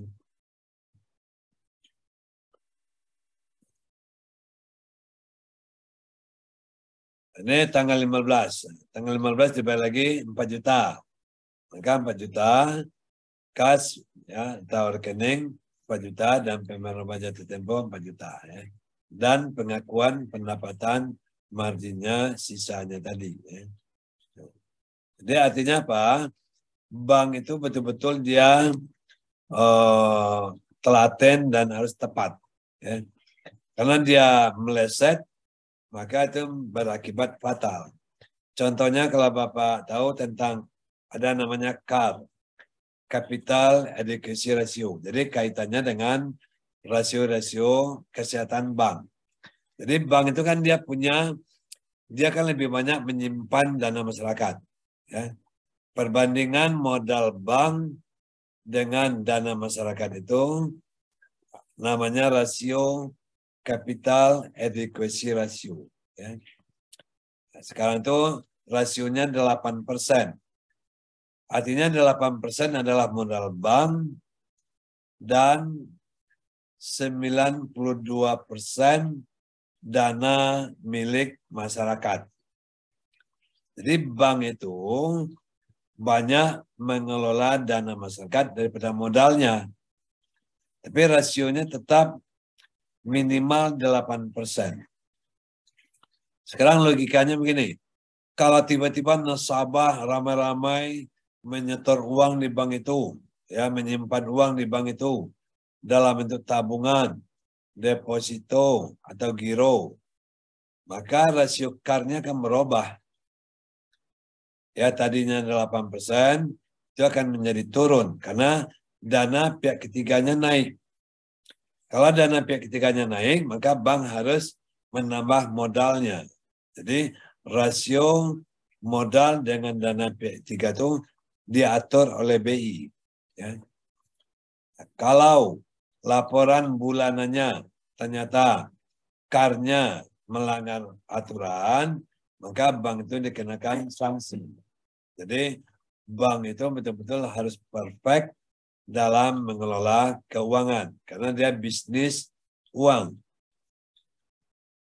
Ini tanggal 15. Tanggal 15 dibayar lagi 4 juta. Maka 4 juta kas, ya, atau rekening 4 juta dan pembayaran jatuh tempo 4 juta. Ya. Dan pengakuan pendapatan marginnya sisanya tadi. Ya. Jadi artinya apa? Bank itu betul-betul dia telaten dan harus tepat. Ya. Karena dia meleset, maka itu berakibat fatal. Contohnya kalau Bapak tahu tentang ada namanya CAR, Capital Adequacy Ratio. Jadi kaitannya dengan rasio-rasio kesehatan bank. Jadi bank itu kan dia kan lebih banyak menyimpan dana masyarakat. Ya. Perbandingan modal bank dengan dana masyarakat itu namanya rasio Capital Adequacy Ratio. Ya. Sekarang itu rasionya 8%. Artinya 8% adalah modal bank dan 92% dana milik masyarakat. Jadi bank itu banyak mengelola dana masyarakat daripada modalnya. Tapi rasionya tetap minimal 8%. Sekarang logikanya begini. Kalau tiba-tiba nasabah ramai-ramai menyetor uang di bank itu, ya, menyimpan uang di bank itu dalam bentuk tabungan, deposito atau giro, maka rasio CAR-nya akan berubah. Ya, tadinya 8%, itu akan menjadi turun karena dana pihak ketiganya naik. Kalau dana pihak ketiganya naik, maka bank harus menambah modalnya. Jadi rasio modal dengan dana pihak ketiga itu diatur oleh BI. Ya. Kalau laporan bulanannya ternyata CAR-nya melanggar aturan, maka bank itu dikenakan sanksi. Jadi bank itu betul-betul harus perfect dalam mengelola keuangan karena dia bisnis uang.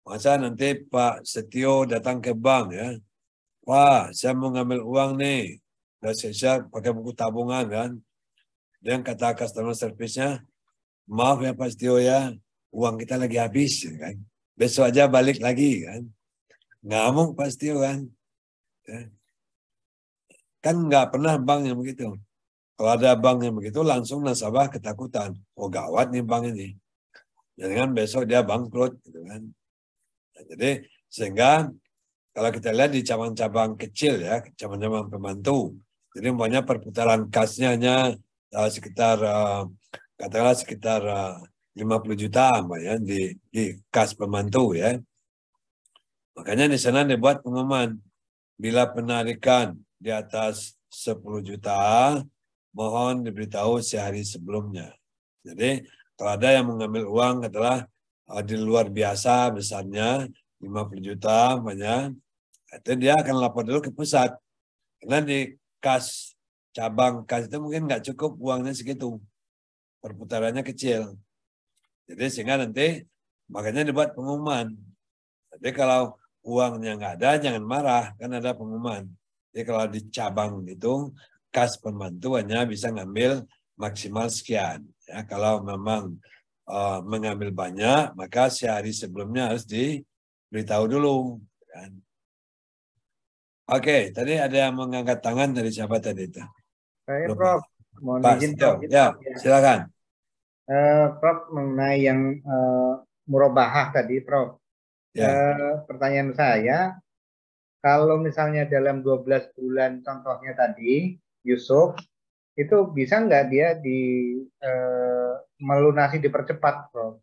Masa nanti Pak Setio datang ke bank, ya, Pak, saya mau ngambil uang nih, dan saya pakai buku tabungan kan, dan kata customer service-nya, maaf ya Pak Setio ya, uang kita lagi habis kan, besok aja balik lagi kan, ngamuk Pak Setio kan, ya. Kan nggak pernah bank yang begitu. Kalau ada bank yang begitu, langsung nasabah ketakutan. Oh gawat nih bank ini. Jadi kan besok dia bangkrut, gitu kan. Nah, jadi sehingga kalau kita lihat di cabang-cabang kecil, ya, cabang-cabang pembantu, jadi umpamanya perputaran kasnya hanya sekitar katakanlah sekitar 50 juta, ya, di kas pembantu, ya. Makanya di sana dibuat pengumuman bila penarikan di atas 10 juta, mohon diberitahu sehari sebelumnya. Jadi kalau ada yang mengambil uang adalah di luar biasa besarnya 50 juta banyak, itu dia akan lapor dulu ke pusat. Karena di kas cabang kas itu mungkin nggak cukup uangnya segitu, perputarannya kecil. Jadi sehingga nanti makanya dibuat pengumuman. Jadi kalau uangnya nggak ada jangan marah, kan ada pengumuman. Jadi kalau di cabang itu kas pembantu hanya bisa ngambil maksimal sekian. Ya, kalau memang mengambil banyak, maka sehari sebelumnya harus diberitahu dulu. Kan. Oke, tadi ada yang mengangkat tangan dari siapa tadi itu? Saya Lupa. Prof, mohon Pak izin Setio. Prof. Ya, silakan. Prof mengenai yang murabahah tadi Prof. Ya. Pertanyaan saya, kalau misalnya dalam 12 bulan contohnya tadi, Yusuf, itu bisa nggak dia melunasi dipercepat Prof?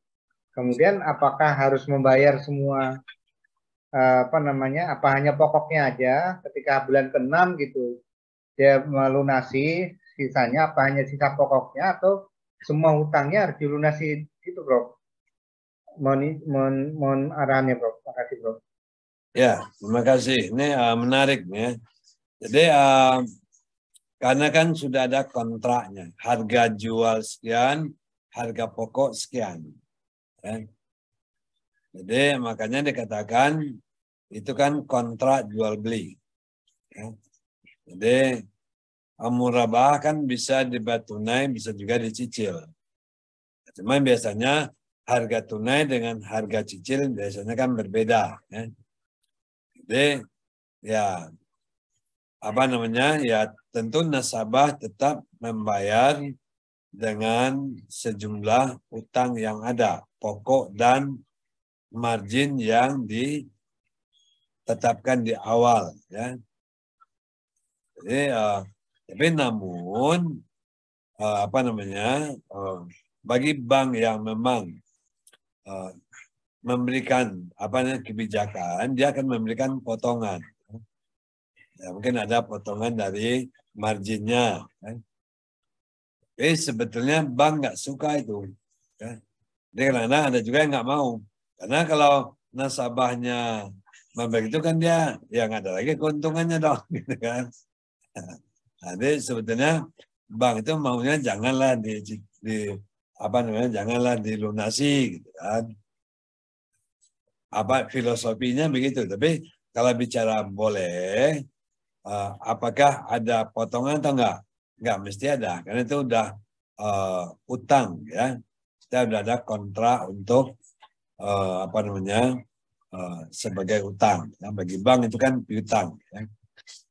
Kemudian apakah harus membayar semua apa hanya pokoknya aja ketika bulan ke-6 gitu dia melunasi sisanya, apa hanya sisa pokoknya atau semua hutangnya harus dilunasi gitu Bro? Mohon arahannya Bro. Terima kasih Bro. Ya, terima kasih. Ini menarik ya. Jadi karena kan sudah ada kontraknya, harga jual sekian, harga pokok sekian. Ya. Jadi makanya dikatakan itu kan kontrak jual beli. Ya. Jadi murabah kan bisa dibayar tunai, bisa juga dicicil. Cuman biasanya harga tunai dengan harga cicil biasanya kan berbeda. Ya. Jadi ya apa namanya ya tentu nasabah tetap membayar dengan sejumlah utang yang ada, pokok dan margin yang ditetapkan di awal, ya. Jadi, tapi namun apa namanya bagi bank yang memang memberikan apa namanya kebijakan, dia akan memberikan potongan. Ya, mungkin ada potongan dari marginnya. Kan? Tapi sebetulnya bank nggak suka itu. Ya. Jadi kadang-kadang ada juga yang nggak mau. Karena kalau nasabahnya memberi itu kan dia yang ada lagi keuntungannya dong. Gitu kan. Nah, jadi sebetulnya bank itu maunya janganlah apa namanya janganlah dilunasi gitu kan. Apa filosofinya begitu. Tapi kalau bicara boleh, apakah ada potongan atau enggak? Enggak mesti ada, karena itu udah utang ya. Kita udah ada kontrak untuk apa namanya sebagai utang. Ya, bagi bank itu kan piutang. Ya.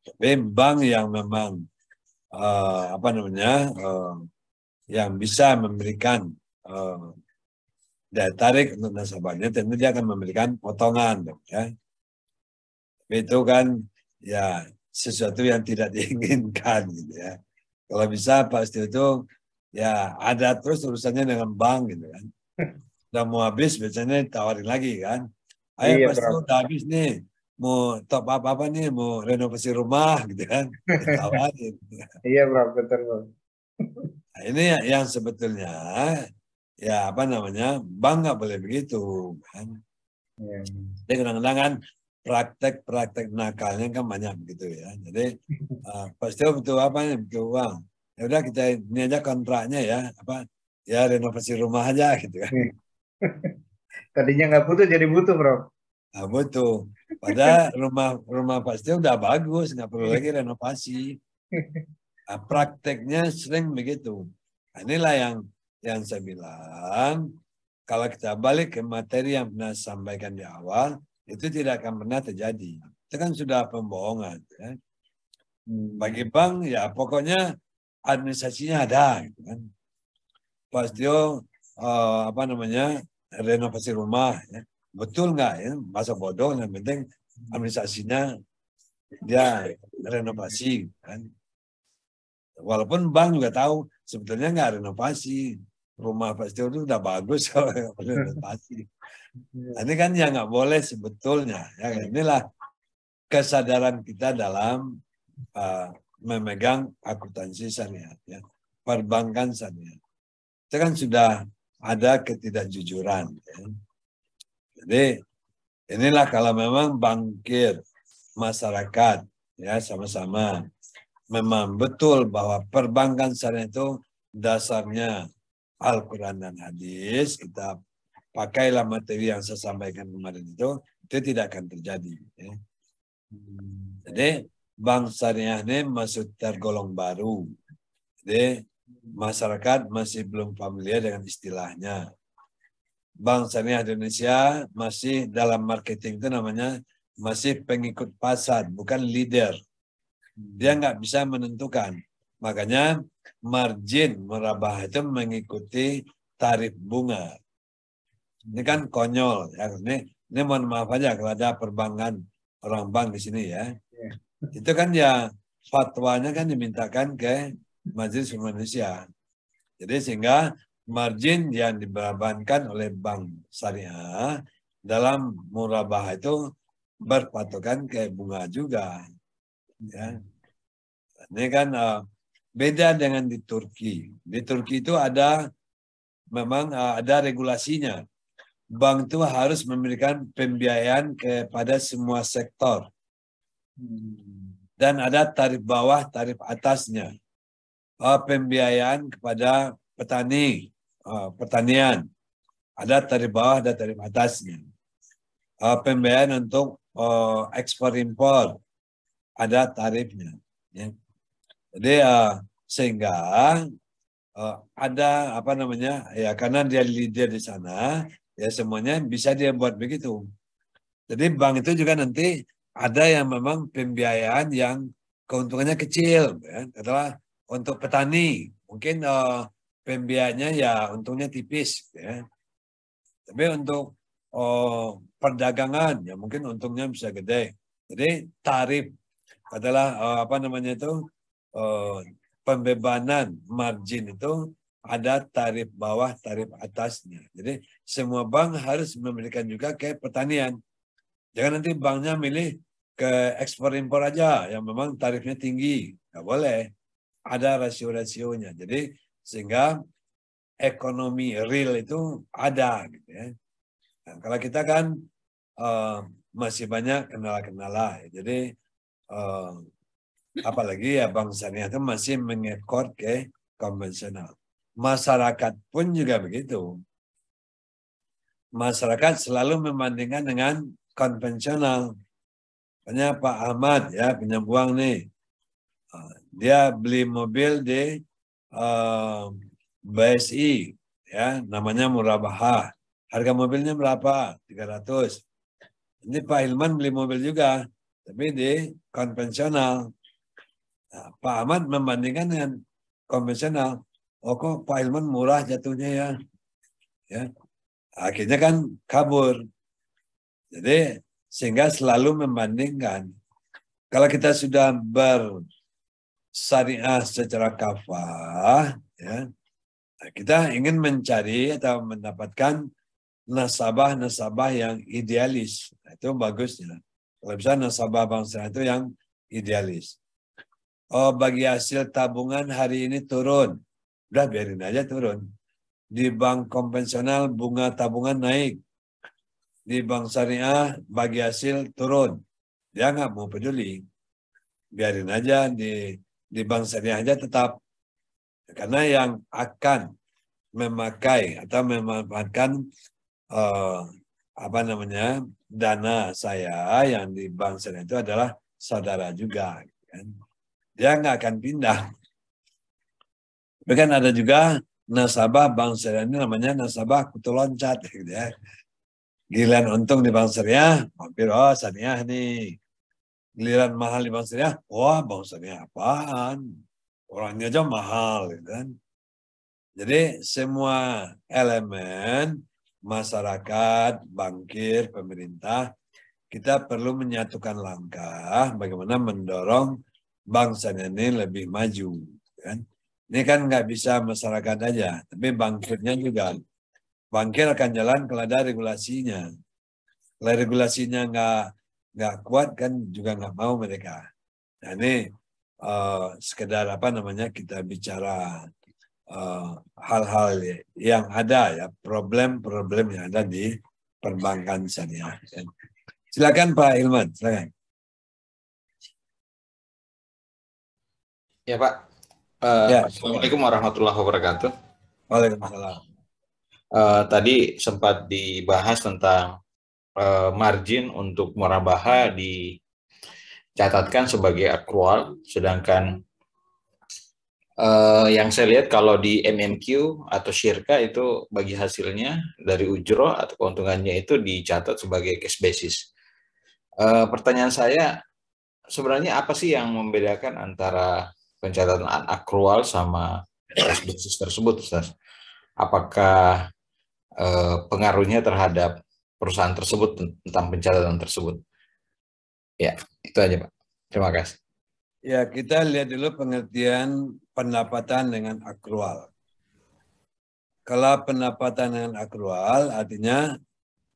Tapi bank yang memang apa namanya yang bisa memberikan daya tarik untuk nasabahnya, tentu dia akan memberikan potongan. Ya. Tapi itu kan ya sesuatu yang tidak diinginkan gitu ya. Kalau bisa pasti itu ya ada terus urusannya dengan bank gitu kan. Udah mau habis biasanya tawarin lagi kan. Ayo Iya, pasti Bro. udah habis nih. Mau top apa nih, mau renovasi rumah gitu kan. Ditawarin. Iya Bro, betul Bro. Nah, ini yang sebetulnya ya apa namanya bank nggak boleh begitu kan. Iya. Jadi kadang-kadang kan praktek nakalnya kan banyak begitu ya. Jadi pasti butuh apa nih, butuh uang. Ya udah kita ini aja kontraknya ya, apa ya renovasi rumah aja gitu kan. Tadinya nggak butuh jadi butuh Bro. Nah, butuh. Padahal rumah pasti udah bagus, nggak perlu lagi renovasi. Nah, prakteknya sering begitu. Nah, inilah yang saya bilang, kalau kita balik ke materi yang pernah saya sampaikan di awal, itu tidak akan pernah terjadi. Itu kan sudah pembohongan. Ya. Bagi bank, ya pokoknya administrasinya ada. Gitu kan. Pasti apa namanya renovasi rumah. Ya. Betul nggak? Ya? Masa bodoh, yang penting administrasinya dia renovasi. Kan. Walaupun bank juga tahu sebetulnya nggak renovasi. Rumah pasti itu udah bagus kalau renovasi. Nah, ini kan yang nggak boleh sebetulnya. Ya, inilah kesadaran kita dalam memegang akuntansi syariat, ya, perbankan syariat. Itu kan sudah ada ketidakjujuran. Ya. Jadi inilah kalau memang bangkit masyarakat, ya sama-sama memang betul bahwa perbankan syariat itu dasarnya Al-Quran dan hadis, kita pakailah materi yang saya sampaikan kemarin itu tidak akan terjadi. Ya. Jadi bank syariah ini masuk tergolong baru. Jadi masyarakat masih belum familiar dengan istilahnya. Bank syariah Indonesia masih dalam marketing itu namanya masih pengikut pasar, bukan leader. Dia nggak bisa menentukan. Makanya margin murabah itu mengikuti tarif bunga. Ini kan konyol. Ya. Ini mohon maaf aja kalau ada perbankan orang bank di sini ya. Itu kan ya fatwanya kan dimintakan ke Majelis Indonesia. Jadi sehingga margin yang dibebankan oleh bank syariah dalam murabah itu berpatokan ke bunga juga. Ya. Ini kan beda dengan di Turki. Di Turki itu memang ada regulasinya. Bank itu harus memberikan pembiayaan kepada semua sektor. Dan ada tarif bawah, tarif atasnya. Pembiayaan kepada petani, pertanian. Ada tarif bawah, ada tarif atasnya. Pembiayaan untuk ekspor impor ada tarifnya. Ya. Jadi sehingga ada apa namanya ya karena dia leader di sana ya semuanya bisa dia buat begitu. Jadi bank itu juga nanti ada yang memang pembiayaan yang keuntungannya kecil, ya. Katakanlah untuk petani mungkin pembiayaannya ya untungnya tipis, ya. Tapi untuk perdagangan ya mungkin untungnya bisa gede. Jadi tarif adalah apa namanya itu pembebanan margin itu ada tarif bawah, tarif atasnya. Jadi semua bank harus memberikan juga ke pertanian. Jangan nanti banknya milih ke ekspor impor aja yang memang tarifnya tinggi. Nggak boleh. Ada rasio-rasionya. Jadi sehingga ekonomi real itu ada. Gitu ya. Nah, kalau kita kan masih banyak kendala-kendala. Jadi apalagi ya bank syariah itu masih mengekor ke konvensional. Masyarakat pun juga begitu. Masyarakat selalu membandingkan dengan konvensional. Makanya Pak Ahmad ya penyambuang nih. Dia beli mobil di BSI ya namanya Murabahah. Harga mobilnya berapa? 300. Ini Pak Hilman beli mobil juga tapi di konvensional. Nah, Pak Ahmad membandingkan dengan konvensional. Oh kok Pak Hilman murah jatuhnya ya. Ya. Akhirnya kan kabur. Jadi sehingga selalu membandingkan. Kalau kita sudah bersyariah secara kafah, ya, kita ingin mencari atau mendapatkan nasabah-nasabah yang idealis. Itu bagusnya. Kalau bisa nasabah bangsa itu yang idealis. Oh bagi hasil tabungan hari ini turun. Udah biarin aja turun. Di bank konvensional bunga tabungan naik. Di bank syariah bagi hasil turun. Dia nggak mau peduli. Biarin aja di bank syariah aja tetap. Karena yang akan memakai atau memanfaatkan apa namanya dana saya yang di bank syariah itu adalah saudara juga. Kan? Dia nggak akan pindah. Tapi kan ada juga nasabah bank syariah ini namanya nasabah kutu loncat. Gitu ya. Giliran untung di bank syariah, mampir, oh syariah nih. Giliran mahal di bank syariah, wah bank syariah apaan? Orangnya aja mahal. Gitu kan. Jadi semua elemen, masyarakat, bankir, pemerintah, kita perlu menyatukan langkah bagaimana mendorong bank syariah ini lebih maju. Kan? Ini kan nggak bisa masyarakat aja, tapi bankirnya juga. Bankir akan jalan kalau ada regulasinya. Kalau regulasinya nggak kuat kan juga nggak mau mereka. Nah ini sekedar apa namanya kita bicara hal-hal yang ada ya problem-problem yang ada di perbankan syariah. Silakan Pak Ilman, silakan. Ya Pak. Assalamualaikum warahmatullahi wabarakatuh. Waalaikumsalam. Tadi sempat dibahas tentang margin untuk murabahah dicatatkan sebagai akrual, sedangkan yang saya lihat kalau di MMQ atau syirka itu bagi hasilnya dari ujroh atau keuntungannya itu dicatat sebagai cash basis. Pertanyaan saya, sebenarnya apa sih yang membedakan antara pencatatan akrual sama cash basis tersebut, Ustaz? Apakah pengaruhnya terhadap perusahaan tersebut tentang pencatatan tersebut? Ya, itu aja, Pak. Terima kasih. Ya, kita lihat dulu pengertian pendapatan dengan akrual. Kalau pendapatan dengan akrual, artinya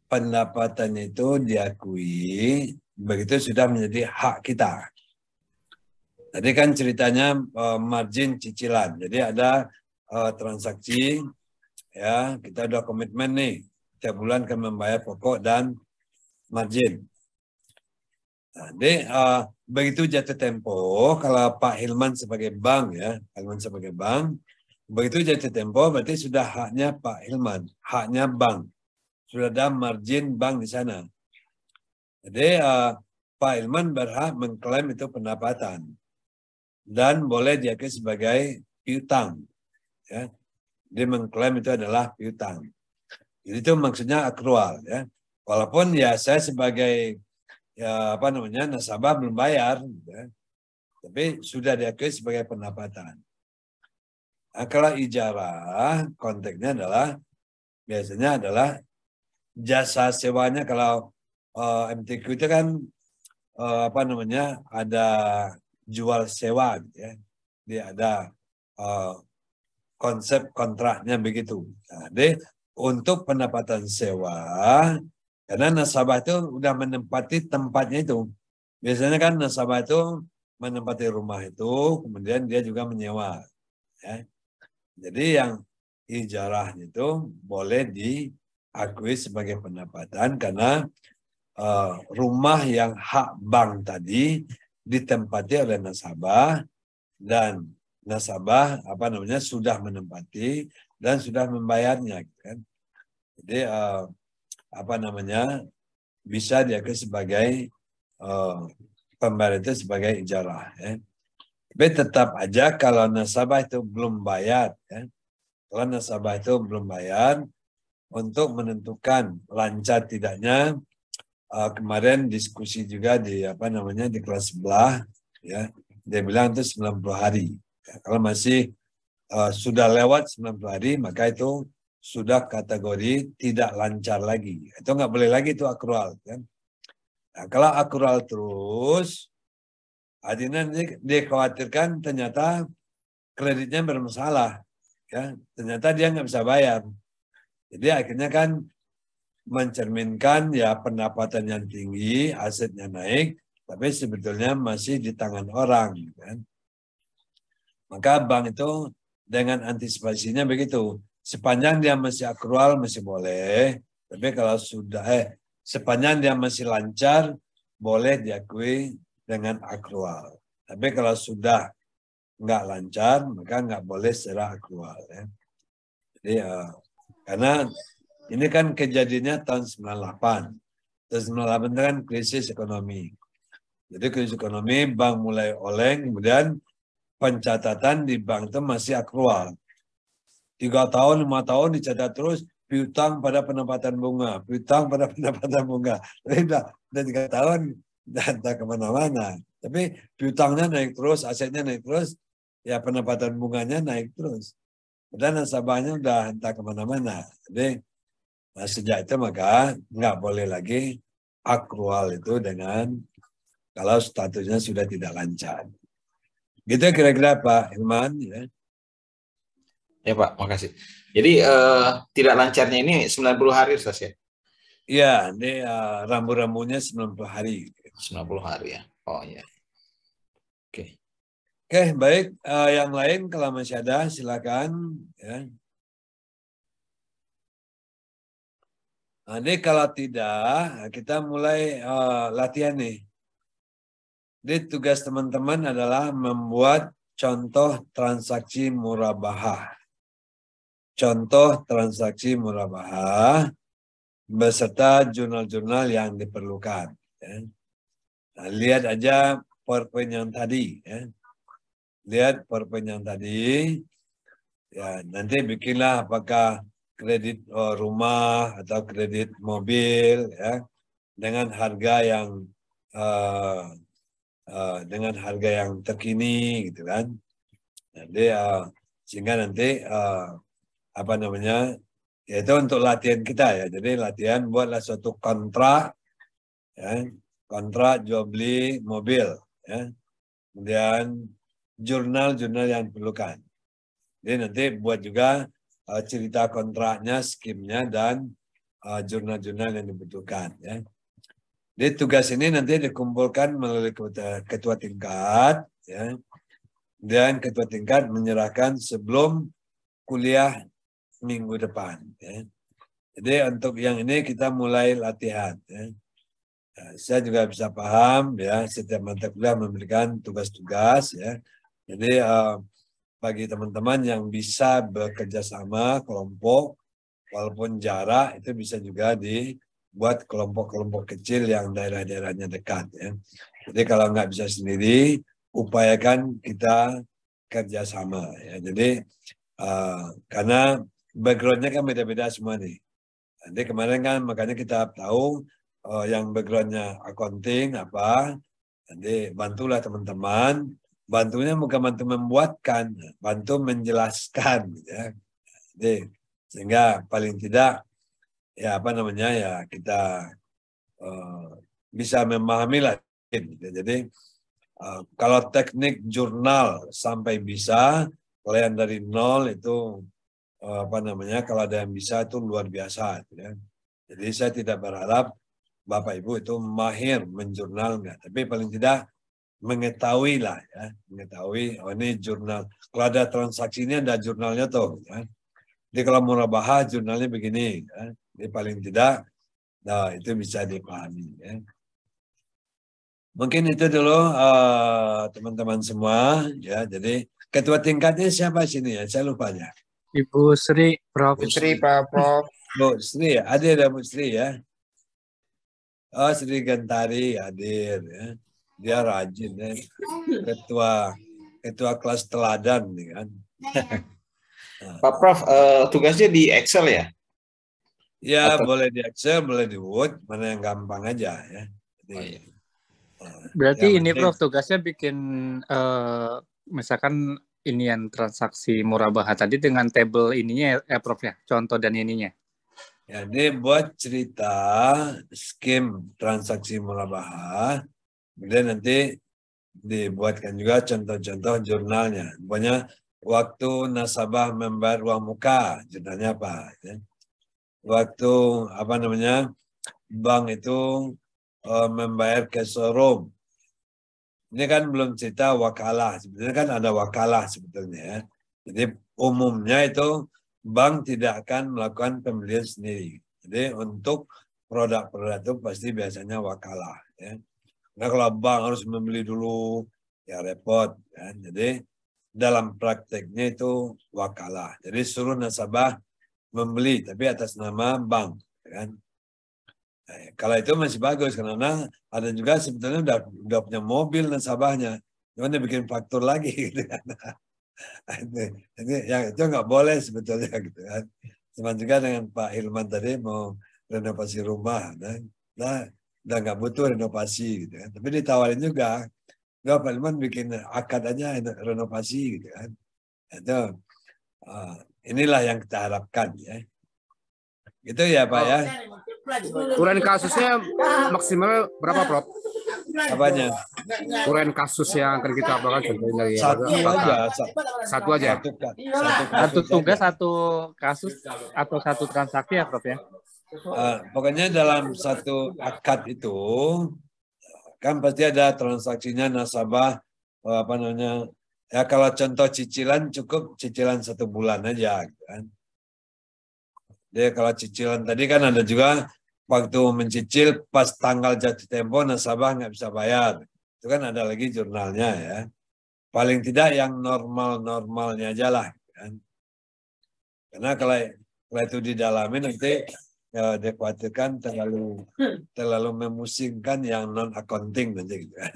pendapatannya itu diakui, begitu sudah menjadi hak kita. Tadi kan ceritanya margin cicilan. Jadi ada transaksi, ya kita udah komitmen nih, tiap bulan akan membayar pokok dan margin. Nah, jadi begitu jatuh tempo, kalau Pak Hilman sebagai bank ya, Hilman sebagai bank, begitu jatuh tempo berarti sudah haknya Pak Hilman, haknya bank, sudah ada margin bank di sana. Jadi Pak Hilman berhak mengklaim itu pendapatan dan boleh diakui sebagai piutang. Ya, dia mengklaim itu adalah piutang. Jadi itu maksudnya akrual ya. Walaupun ya saya sebagai ya apa namanya nasabah belum bayar, ya, tapi sudah diakui sebagai pendapatan. Nah, kalau ijarah konteksnya adalah biasanya adalah jasa sewanya. Kalau MTQ itu kan apa namanya ada jual sewa, gitu ya. Dia ada konsep kontraknya begitu. Nah, jadi untuk pendapatan sewa, karena nasabah itu udah menempati tempatnya itu. Biasanya kan nasabah itu menempati rumah itu, kemudian dia juga menyewa. Ya. Jadi yang ijarah itu boleh diakui sebagai pendapatan karena rumah yang hak bank tadi ditempati oleh nasabah dan nasabah apa namanya sudah menempati dan sudah membayarnya, kan? Jadi apa namanya bisa diakui sebagai pembayar itu sebagai ijarah. Ya. Tapi tetap aja kalau nasabah itu belum bayar, ya. Kalau nasabah itu belum bayar, untuk menentukan lancar tidaknya, kemarin diskusi juga di apa namanya di kelas sebelah, ya dia bilang itu 90 hari. Ya, kalau masih sudah lewat 90 hari, maka itu sudah kategori tidak lancar lagi. Itu nggak boleh lagi itu akrual, kan? Nah, kalau akrual terus, artinya dikhawatirkan ternyata kreditnya bermasalah, ya ternyata dia nggak bisa bayar. Jadi akhirnya kan mencerminkan ya pendapatan yang tinggi, asetnya naik, tapi sebetulnya masih di tangan orang, kan? Maka bank itu dengan antisipasinya begitu. Sepanjang dia masih akrual masih boleh, tapi kalau sudah sepanjang dia masih lancar boleh diakui dengan akrual. Tapi kalau sudah nggak lancar maka nggak boleh secara akrual. Ya. Jadi karena ini kan kejadiannya tahun 98. Tahun 98 itu kan krisis ekonomi. Jadi krisis ekonomi, bank mulai oleng, kemudian pencatatan di bank itu masih akrual. 3 tahun, 5 tahun dicatat terus, piutang pada pendapatan bunga, piutang pada pendapatan bunga. Tapi udah 3 tahun, udah kemana-mana. Tapi piutangnya naik terus, asetnya naik terus, ya pendapatan bunganya naik terus. Dan nasabahnya udah entah kemana-mana. Jadi nah, sejak itu maka nggak boleh lagi akrual itu dengan kalau statusnya sudah tidak lancar. Gitu kira-kira Pak Hilman. Ya. Ya Pak, makasih. Jadi tidak lancarnya ini 90 hari Ustaz ya? Iya, ini rambu-rambunya 90 hari. 90 hari ya. Oh iya. Oke. Oke, baik. Yang lain kalau masih ada silakan. Ya. Jadi kalau tidak, kita mulai latihan nih. Jadi tugas teman-teman adalah membuat contoh transaksi murabahah. Contoh transaksi murabahah beserta jurnal-jurnal yang diperlukan. Ya. Nah, lihat aja PowerPoint yang tadi. Ya. Lihat PowerPoint yang tadi. Ya, nanti bikinlah apakah kredit rumah atau kredit mobil, ya, dengan harga yang dengan harga yang terkini gitu kan. Jadi sehingga nanti apa namanya, yaitu untuk latihan kita ya. Jadi latihan buatlah suatu kontrak, ya, kontrak jual beli mobil, ya. Kemudian jurnal-jurnal yang diperlukan. Jadi nanti buat juga cerita kontraknya, skimnya, dan jurnal-jurnal yang dibutuhkan. Ya. Jadi tugas ini nanti dikumpulkan melalui ketua tingkat, ya. Dan ketua tingkat menyerahkan sebelum kuliah minggu depan. Ya. Jadi untuk yang ini kita mulai latihan. Ya. Saya juga bisa paham, ya, setiap mata kuliah memberikan tugas-tugas, ya. Jadi bagi teman-teman yang bisa bekerja sama kelompok, walaupun jarak, itu bisa juga dibuat kelompok-kelompok kecil yang daerah-daerahnya dekat. Ya. Jadi kalau nggak bisa sendiri, upayakan kita kerjasama. Ya. Jadi karena backgroundnya kan beda-beda semua nih. Nanti kemarin kan makanya kita tahu yang backgroundnya accounting apa. Nanti bantulah teman-teman. Bantunya bukan bantu membuatkan, bantu menjelaskan. Ya. Jadi, sehingga paling tidak ya apa namanya ya kita bisa memahami lah. Jadi kalau teknik jurnal sampai bisa, kalau yang dari nol itu apa namanya, kalau ada yang bisa itu luar biasa. Ya. Jadi saya tidak berharap Bapak Ibu itu mahir menjurnal enggak, tapi paling tidak mengetahui lah ya, mengetahui oh ini jurnal. Kalau ada transaksinya ada jurnalnya tuh. Ya. Jadi kalau murabahah jurnalnya begini. Ya. Jadi paling tidak, nah itu bisa dipahami. Ya. Mungkin itu dulu teman-teman semua. Ya, jadi ketua tingkatnya siapa sini ya? Saya lupa ya. Ibu Sri, Prof. Bu Sri, Pak Prof. Bu Sri, hadir ya Bu Sri ya. Oh, Sri Gentari hadir ya. Dia rajin ya. Ketua kelas teladan nih kan. Pak Prof, tugasnya di Excel ya? Ya, Atau... boleh di Excel, boleh di Word, mana yang gampang aja ya. Jadi, iya. Berarti ini Prof tugasnya bikin misalkan ini yang transaksi murabahah tadi dengan table ininya ya Prof ya, contoh dan ininya. Ya, ini buat cerita skim transaksi murabahah, kemudian nanti dibuatkan juga contoh-contoh jurnalnya. Pokoknya waktu nasabah membayar uang muka, jurnalnya apa? Ya. Waktu apa namanya bank itu membayar ke showroom. Ini kan belum cerita wakalah. Sebetulnya kan ada wakalah sebetulnya. Ya. Jadi umumnya itu bank tidak akan melakukan pembelian sendiri. Jadi untuk produk-produk itu pasti biasanya wakalah. Ya. Nah kalau bank harus membeli dulu, ya repot. Ya. Jadi dalam prakteknya itu wakalah. Jadi suruh nasabah membeli, tapi atas nama bank. Kan? Nah, kalau itu masih bagus, karena ada juga sebetulnya udah punya mobil nasabahnya. Cuma dia bikin faktur lagi. Gitu kan. Ini yang itu nggak boleh sebetulnya gitu kan. Sama juga dengan Pak Hilman tadi mau renovasi rumah, nah udah nggak butuh renovasi gitu kan. Tapi ditawarin juga, nggak Pak Hilman bikin akad aja renovasi gitu kan. Itu inilah yang kita harapkan ya. Gitu ya Pak ya. Uraian kasusnya maksimal berapa Prof? Apanya? Uraian kasus yang akan kita apakan contohnya dari Satu aja. Satu tugas, satu kasus atau satu transaksi ya Prof ya. Pokoknya dalam satu akad itu kan pasti ada transaksinya nasabah apa namanya ya, kalau contoh cicilan cukup cicilan 1 bulan aja gitu kan. Jadi kalau cicilan tadi kan ada juga waktu mencicil pas tanggal jatuh tempo nasabah nggak bisa bayar. Itu kan ada lagi jurnalnya ya. Paling tidak yang normal-normalnya aja lah. Kan. Karena kalau itu didalami nanti ya, dikhawatirkan terlalu memusingkan yang non-accounting nanti. Gitu kan.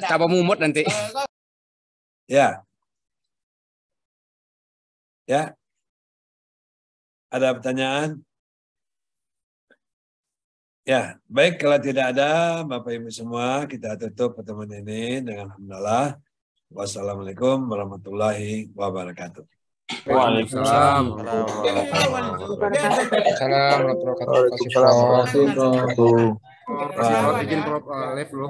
Tambah mumut nanti. Ya. Ya. Ada pertanyaan? Ya, baik kalau tidak ada Bapak Ibu semua, kita tutup pertemuan ini dengan hamdalah. Wassalamualaikum warahmatullahi wabarakatuh. Waalaikumsalam. Waalaikumsalam warahmatullahi wabarakatuh. Waalaikumsalam warahmatullahi wabarakatuh. Terima kasih Prof. Izin Prof. Live dulu.